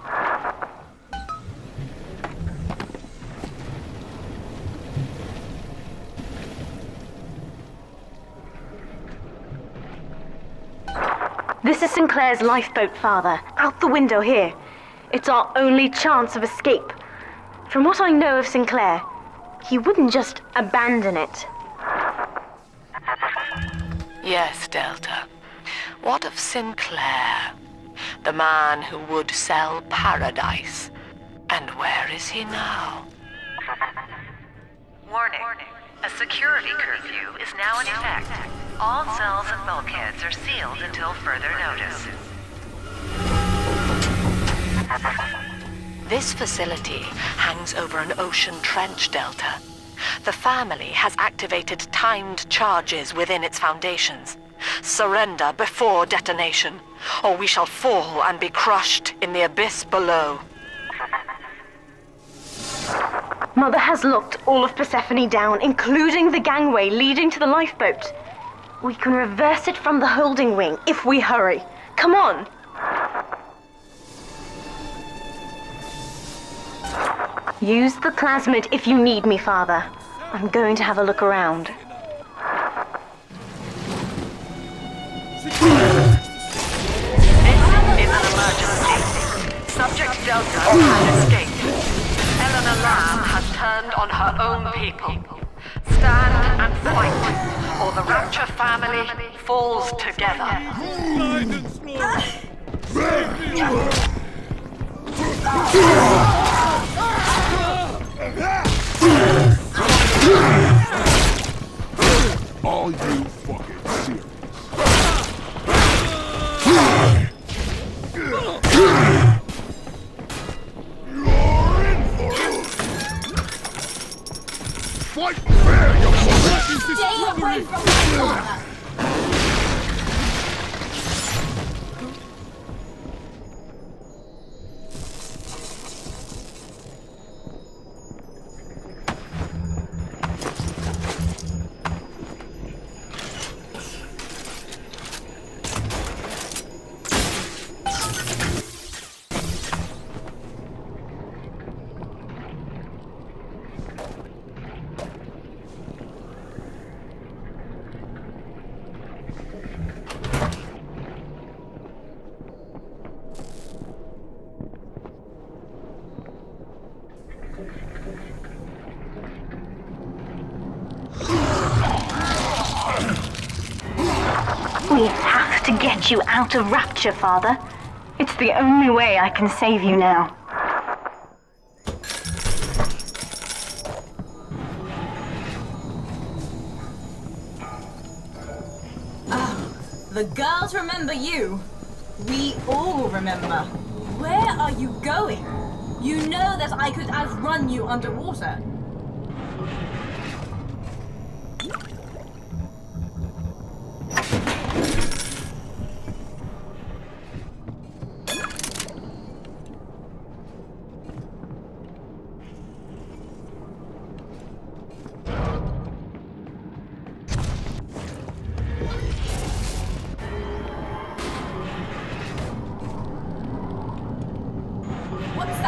This is Sinclair's lifeboat, Father. Out the window here. It's our only chance of escape. From what I know of Sinclair, he wouldn't just abandon it.
Yes, Delta. What of Sinclair? The man who would sell paradise. And where is he now?
Warning. A security curfew is now in effect. All cells and bulkheads are sealed until further notice.
This facility hangs over an ocean trench, Delta. The family has activated timed charges within its foundations. Surrender before detonation, or we shall fall and be crushed in the abyss below.
Mother has locked all of Persephone down, including the gangway leading to the lifeboat. We can reverse it from the holding wing if we hurry. Come on! Use the plasmid if you need me, Father. I'm going to have a look around.
This is an emergency. Subject Delta has escaped. Eleanor Lamb has turned on her own people. Stand and fight, or the Rapture family falls together.
Are you fucking serious? You're in for it! Fight fair, you fucking!
Stay away from my father!
We have to get you out of Rapture, Father. It's the only way I can save you now.
The girls remember you. We all remember. Where are you going? You know that I could outrun you underwater.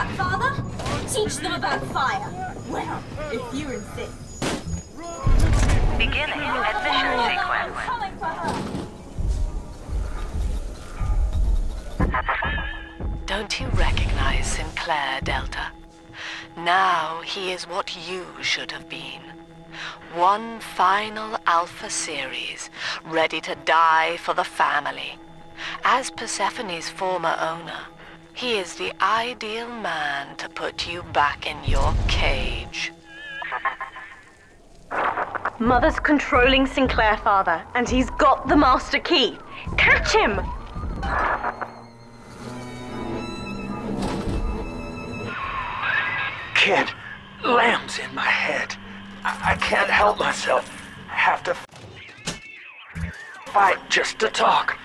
that, Father? Teach them about fire. Well, if you insist.
Beginning admission sequence.
Coming for her.
Don't you recognize Sinclair, Delta? Now he is what you should have been. One final Alpha series, ready to die for the family. As Persephone's former owner, he is the ideal man to put you back in your cage.
Mother's controlling Sinclair, Father, and he's got the master key. Catch him!
Kid, lamb's in my head. I can't help myself. I have to fight just to talk.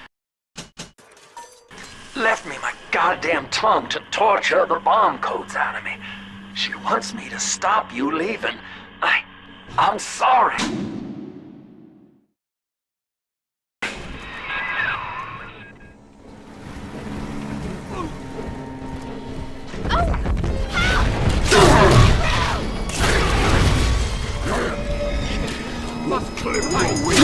Left me my goddamn tongue to torture the bomb codes out of me. She wants me to stop you leaving. I'm sorry.
Must clear my way.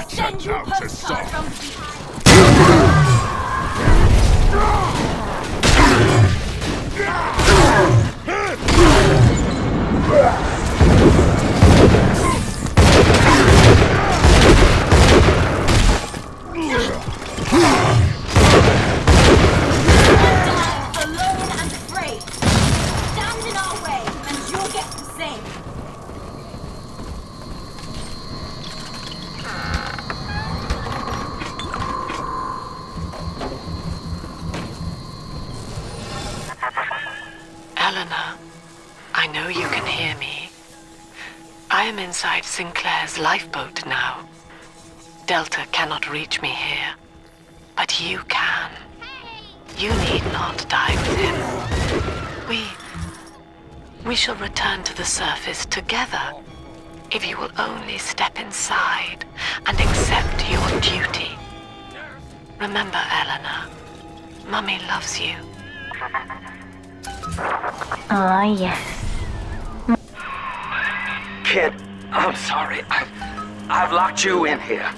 Send you a postcard from alone and afraid. Stand in our way, and you'll get the same.
Eleanor, I know you can hear me. I am inside Sinclair's lifeboat now. Delta cannot reach me here, but you can. You need not die with him. We shall return to the surface together, if you will only step inside and accept your duty. Remember, Eleanor, Mummy loves you.
Ah, yes.
Kid, I'm sorry. I've locked you in here.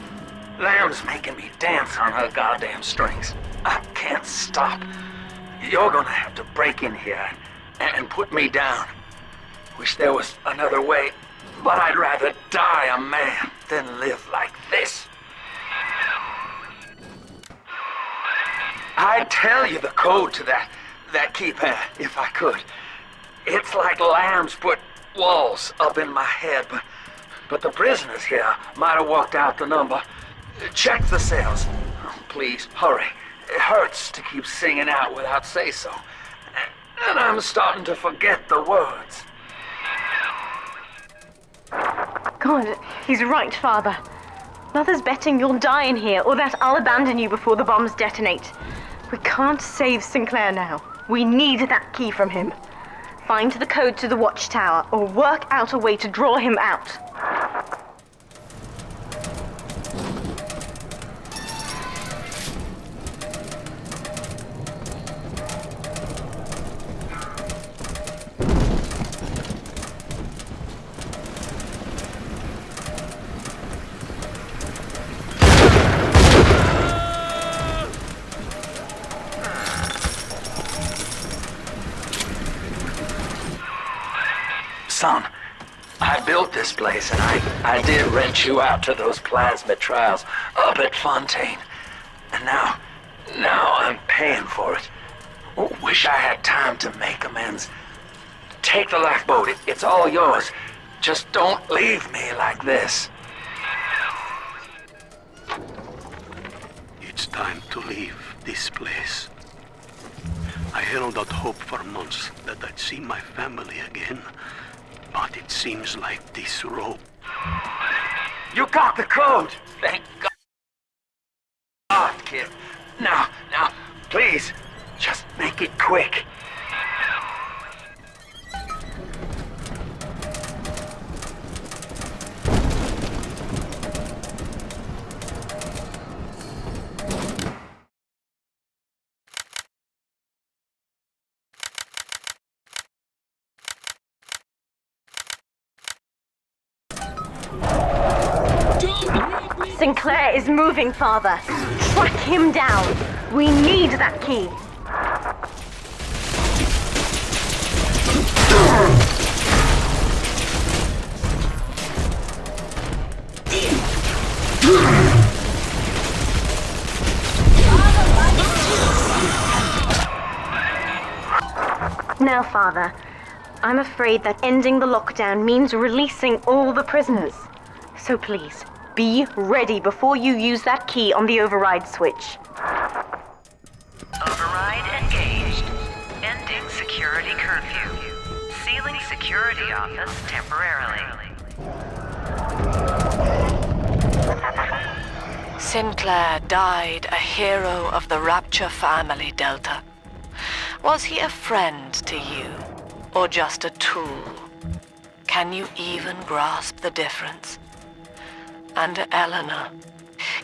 Lamb's making me dance on her goddamn strings. I can't stop. You're gonna have to break in here and put me down. Wish there was another way, but I'd rather die a man than live like this. I'd tell you the code to that keypad if I could. It's like Lamb's put walls up in my head, but the prisoners here might have worked out the number. Check the cells. Oh, please, hurry. It hurts to keep singing out without say-so. And I'm starting to forget the words.
God, he's right, Father. Mother's betting you'll die in here, or that I'll abandon you before the bombs detonate. We can't save Sinclair now. We need that key from him. Find the code to the watchtower, or work out a way to draw him out.
Son, I built this place, and I did rent you out to those plasmid trials up at Fontaine. And now I'm paying for it. Wish I had time to make amends. Take the lifeboat. It's all yours. Just don't leave me like this.
It's time to leave this place. I held out hope for months that I'd see my family again, but it seems like this rope...
You got the code! Thank God, kid. Now, please, just make it quick.
Sinclair is moving, Father. Track him down. We need that key. Now, Father, I'm afraid that ending the lockdown means releasing all the prisoners. So please, be ready before you use that key on the override switch.
Override engaged. Ending security curfew. Sealing security office temporarily.
Sinclair died a hero of the Rapture family, Delta. Was he a friend to you, or just a tool? Can you even grasp the difference? And Eleanor,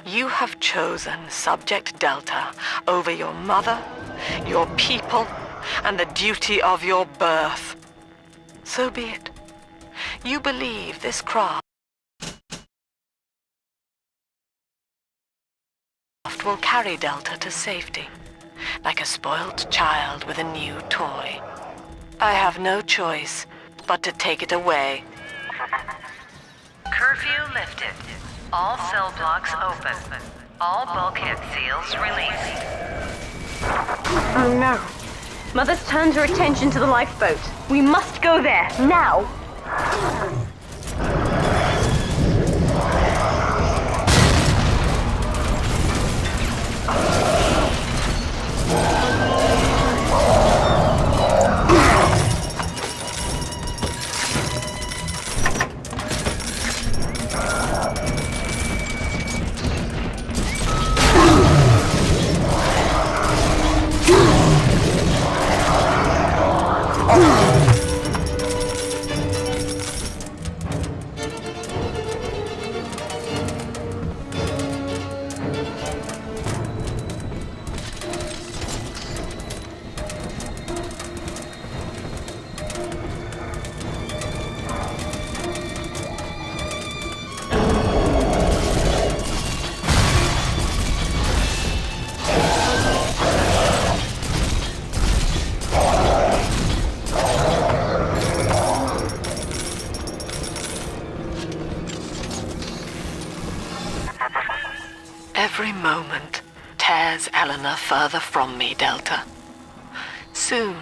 you have chosen Subject Delta over your mother, your people, and the duty of your birth. So be it. You believe this craft will carry Delta to safety, like a spoilt child with a new toy. I have no choice but to take it away.
Curfew lifted. All cell blocks open. All bulkhead seals released.
Oh no. Mother's turned her attention to the lifeboat. We must go there, now!
Every moment tears Eleanor further from me, Delta. Soon,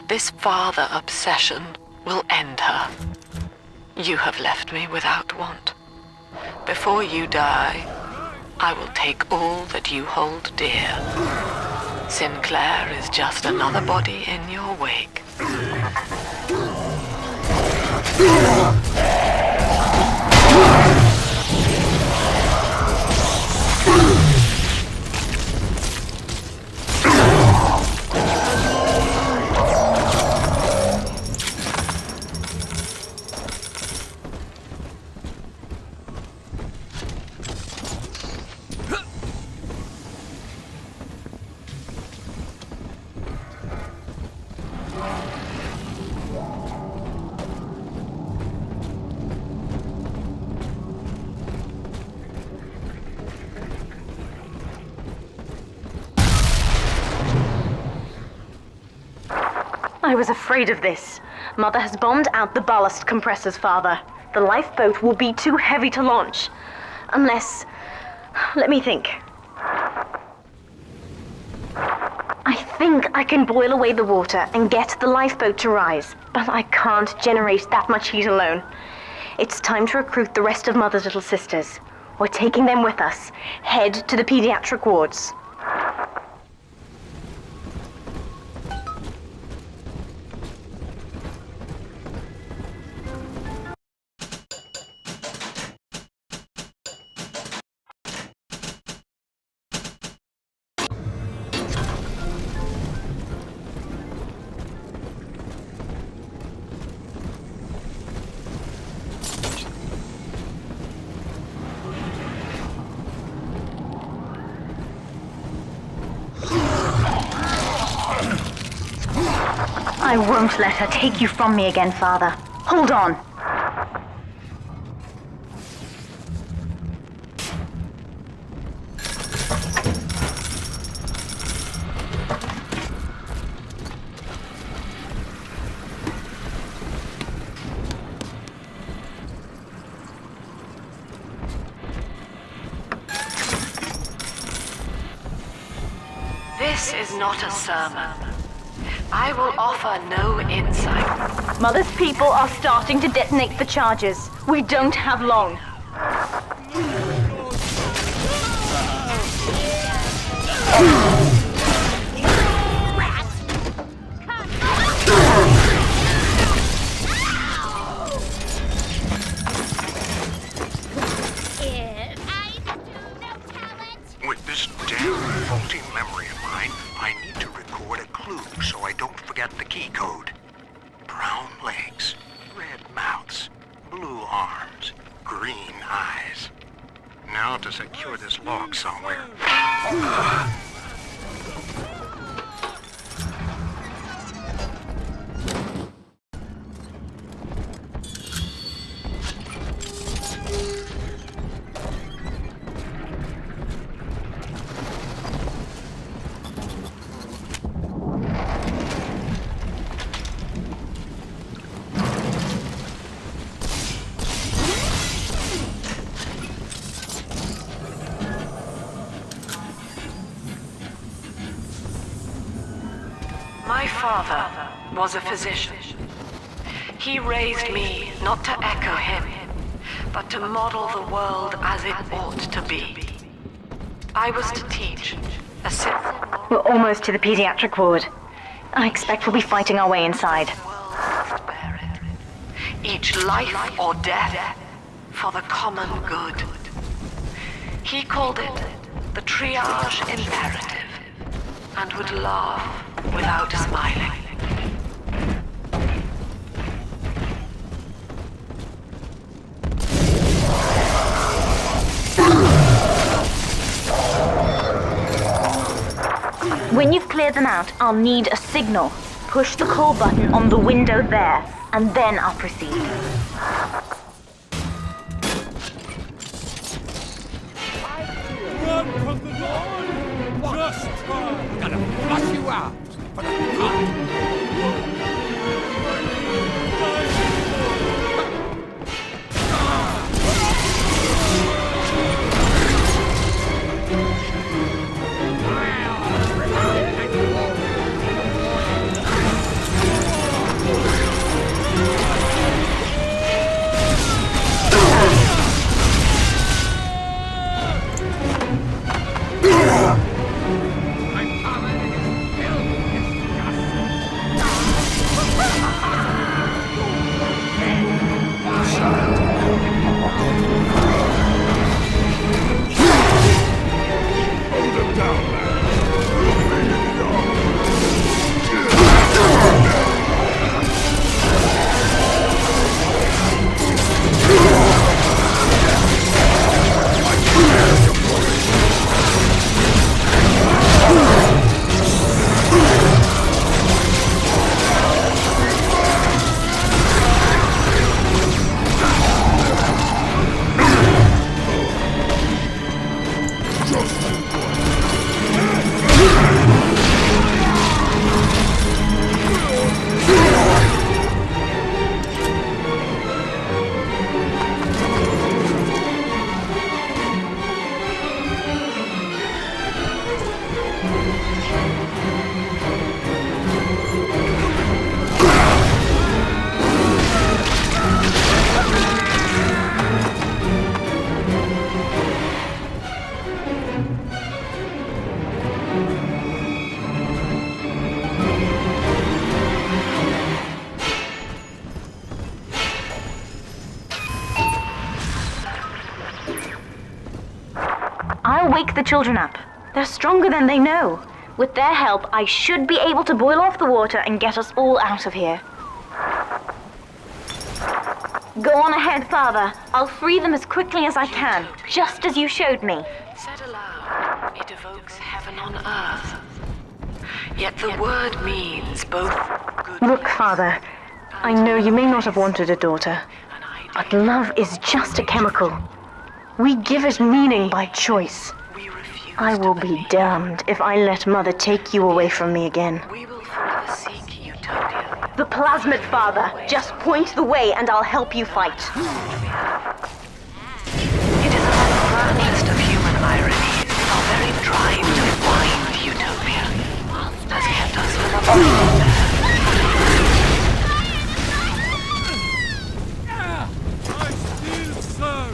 this father obsession will end her. You have left me without want. Before you die, I will take all that you hold dear. Sinclair is just another body in your wake. I was afraid of this.
Mother has bombed out the ballast compressors, Father. The lifeboat will be too heavy to launch. Unless... let me think. I think I can boil away the water and get the lifeboat to rise, but I can't generate that much heat alone. It's time to recruit the rest of Mother's little sisters. We're taking them with us. Head to the pediatric wards. I won't let her take you from me again, Father. Hold on.
This is not a sermon. I will offer no insight.
Mother's people are starting to detonate the charges. We don't have long.
With this damn faulty memory of mine, I need to record a clue so I don't forget the key code. Brown legs, red mouths, blue arms, green eyes. Now to secure this log somewhere.
My father was a physician. He raised me not to echo him, but to model the world as it ought to be. I was to teach a simple...
We're almost to the pediatric ward. I expect we'll be fighting our way inside.
Each life or death for the common good. He called it the triage imperative, and would laugh without smiling.
When you've cleared them out, I'll need a signal. Push the call button on the window there, and then I'll proceed.
Run from the door! Just try! I'm gonna flush you out! For the time!
the children up. They're stronger than they know. With their help, I should be able to boil off the water and get us all out of here. Go on ahead, Father. I'll free them as quickly as I can, just as you showed me.
Said aloud, it evokes heaven on earth. Yet the word means both good.
Look, Father, I know you may not have wanted a daughter, but love is just a chemical. We give it meaning by choice. I will be damned if I let Mother take you away from me again.
We will forever seek utopia.
The plasmid, Father. Just point the way and I'll help you fight.
It is among the grandest of human ironies, our very drive to find utopia has kept us from avoiding that.
I still serve.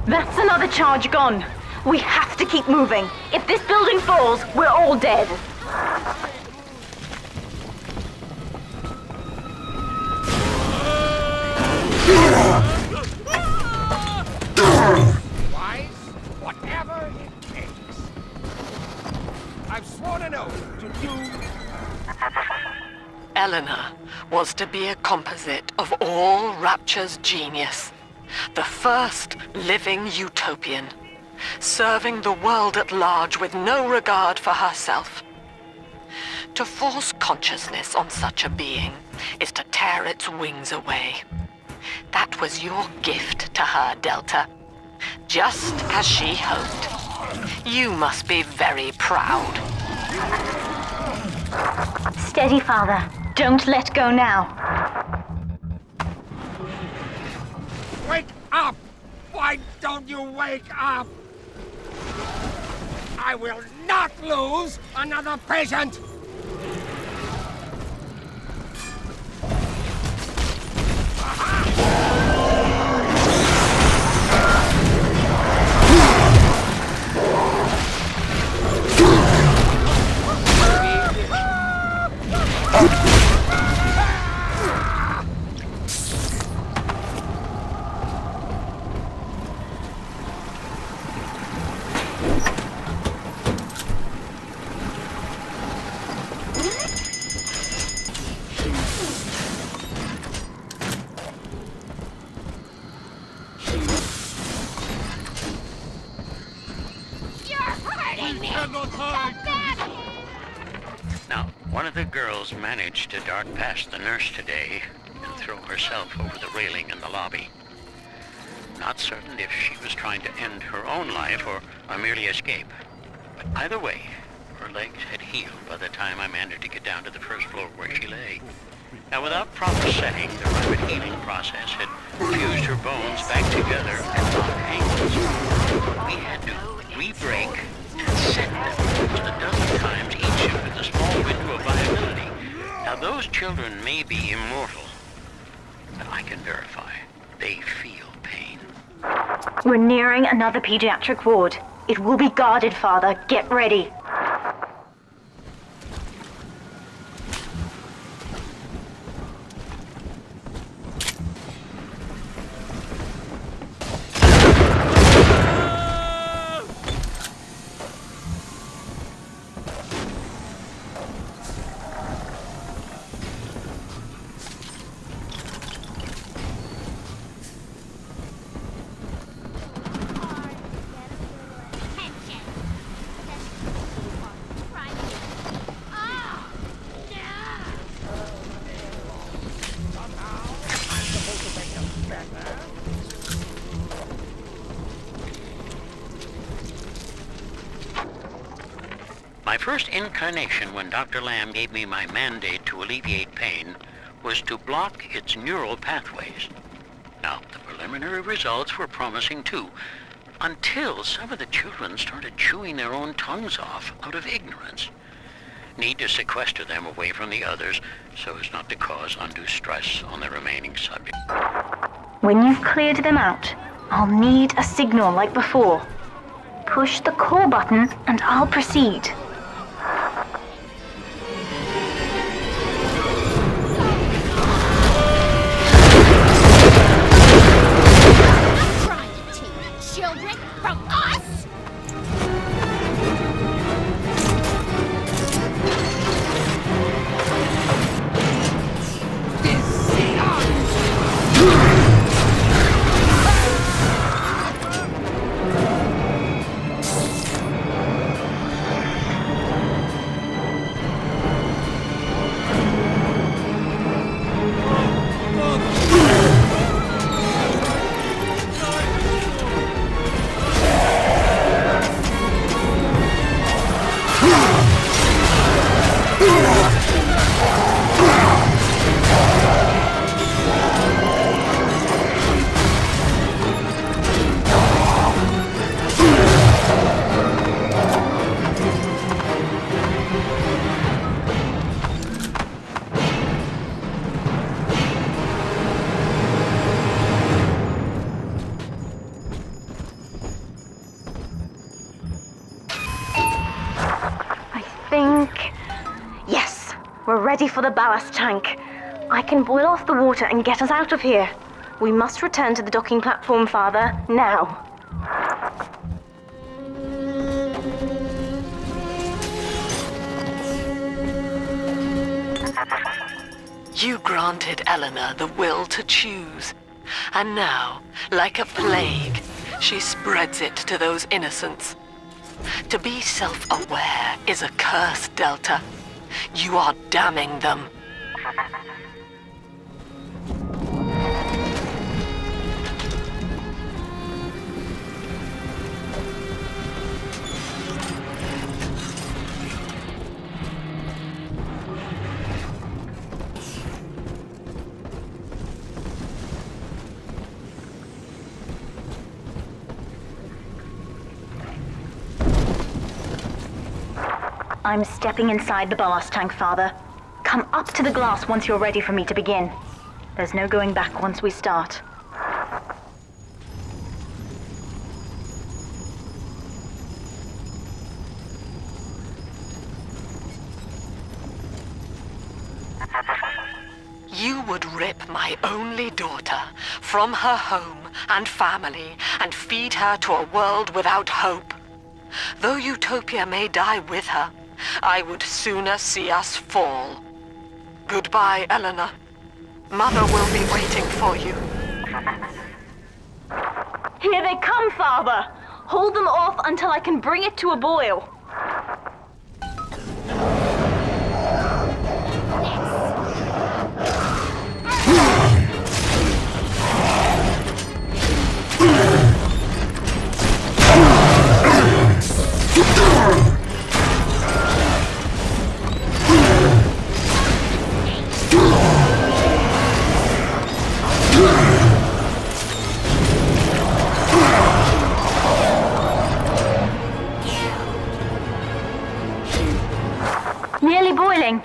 That's another charge gone. We have to keep moving. If this building falls, we're all dead.
Wise, whatever it takes. I've sworn an oath to do.
Eleanor was to be a composite of all Rapture's genius. The first living utopian, serving the world at large with no regard for herself. To force consciousness on such a being is to tear its wings away. That was your gift to her, Delta. Just as she hoped. You must be very proud.
Steady, Father. Don't let go now.
Wake up! Why don't you wake up? I will not lose another patient!
Now, one of the girls managed to dart past the nurse today and throw herself over the railing in the lobby. Not certain if she was trying to end her own life or merely escape. But either way, her legs had healed by the time I managed to get down to the first floor where she lay. Now, without proper setting, the rapid healing process had fused her bones back together at odd angles. We had to re-break and set them just a dozen times each with a small window of viability. Now, those children may be immortal, but I can verify they feel pain.
We're nearing another pediatric ward. It will be guarded, Father. Get ready.
first incarnation when Dr. Lamb gave me my mandate to alleviate pain was to block its neural pathways. Now, the preliminary results were promising too, until some of the children started chewing their own tongues off out of ignorance. Need to sequester them away from the others so as not to cause undue stress on the remaining subjects.
When you've cleared them out, I'll need a signal like before. Push the call button and I'll proceed.
Trying to teach children from us?
We're ready for the ballast tank. I can boil off the water and get us out of here. We must return to the docking platform, Father, now.
You granted Eleanor the will to choose. And now, like a plague, she spreads it to those innocents. To be self-aware is a curse, Delta. You are damning them.
I'm stepping inside the ballast tank, Father. Come up to the glass once you're ready for me to begin. There's no going back once we start.
You would rip my only daughter from her home and family and feed her to a world without hope. Though Utopia may die with her, I would sooner see us fall. Goodbye, Eleanor. Mother will be waiting for you.
Here they come, Father! Hold them off until I can bring it to a boil. Nearly boiling.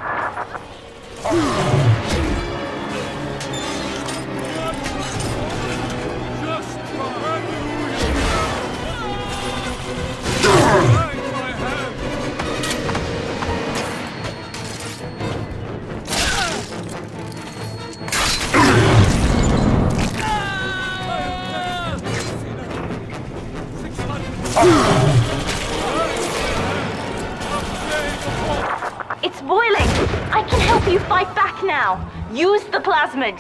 It's boiling! I can help you fight back now! Use the plasmid!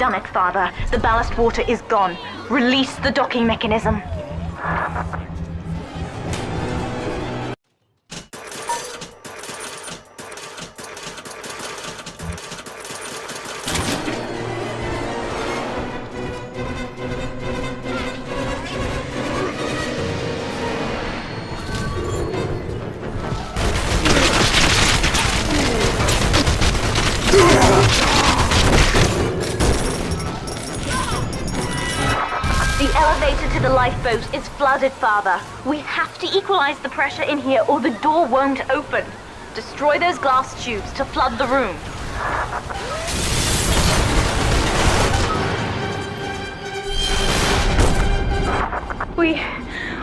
done it, Father. The ballast water is gone. Release the docking mechanism. The elevator to the lifeboat is flooded, Father. We have to equalize the pressure in here or the door won't open. Destroy those glass tubes to flood the room.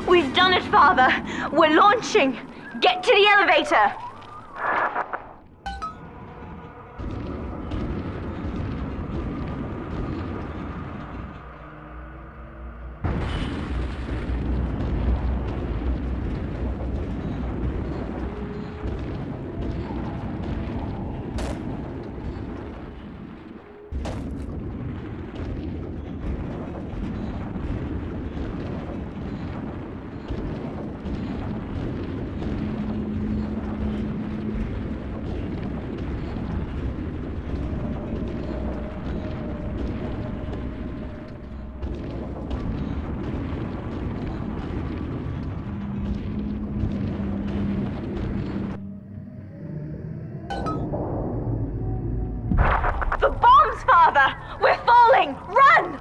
We've done it, Father. We're launching. Get to the elevator. The bombs, Father! We're falling! Run!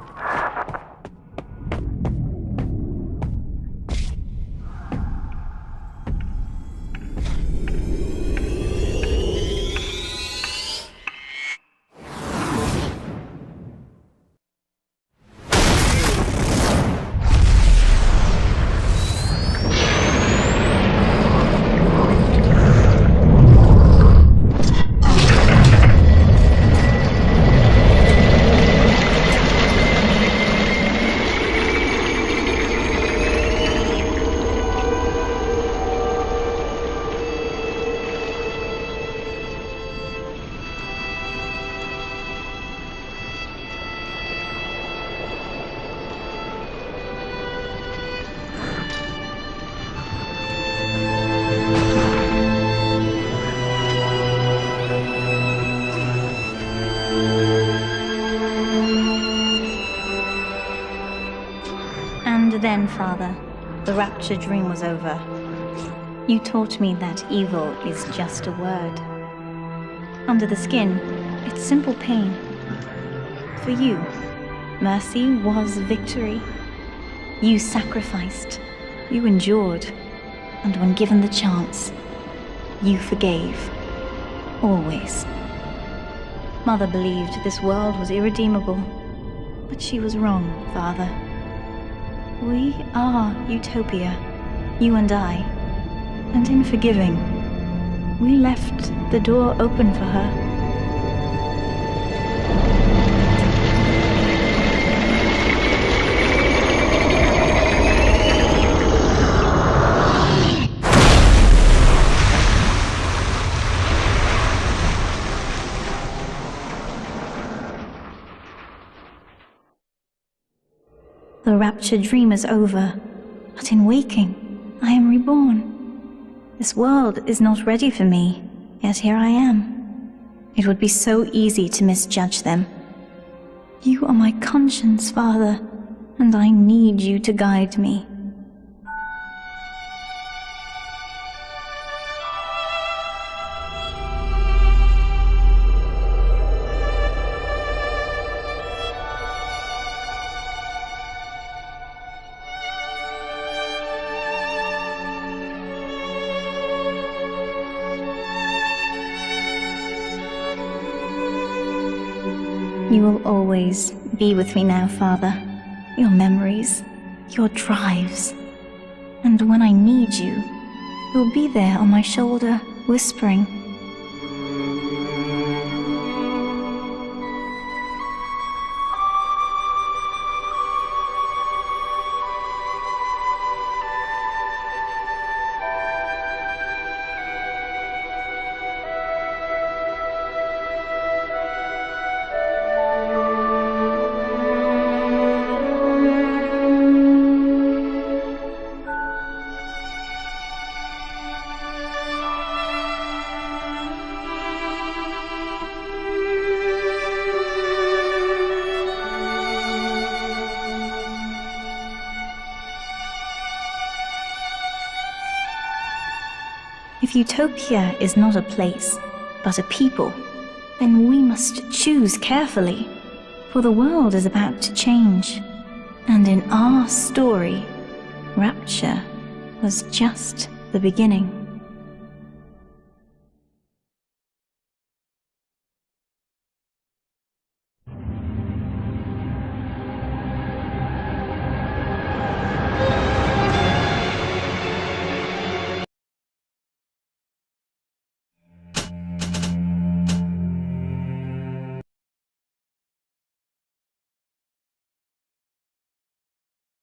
And then, Father, the rapture dream was over. You taught me that evil is just a word. Under the skin, it's simple pain. For you, mercy was victory. You sacrificed, you endured, and when given the chance, you forgave. Always. Mother believed this world was irredeemable, but she was wrong, Father. We are Utopia, you and I, and in forgiving, we left the door open for her. The rapture dream is over, but in waking, I am reborn. This world is not ready for me, yet here I am. It would be so easy to misjudge them. You are my conscience, Father, and I need you to guide me. You will always be with me now, Father. Your memories, your drives. And when I need you, you'll be there on my shoulder, whispering. If utopia is not a place, but a people, then we must choose carefully, for the world is about to change. And in our story, Rapture was just the beginning.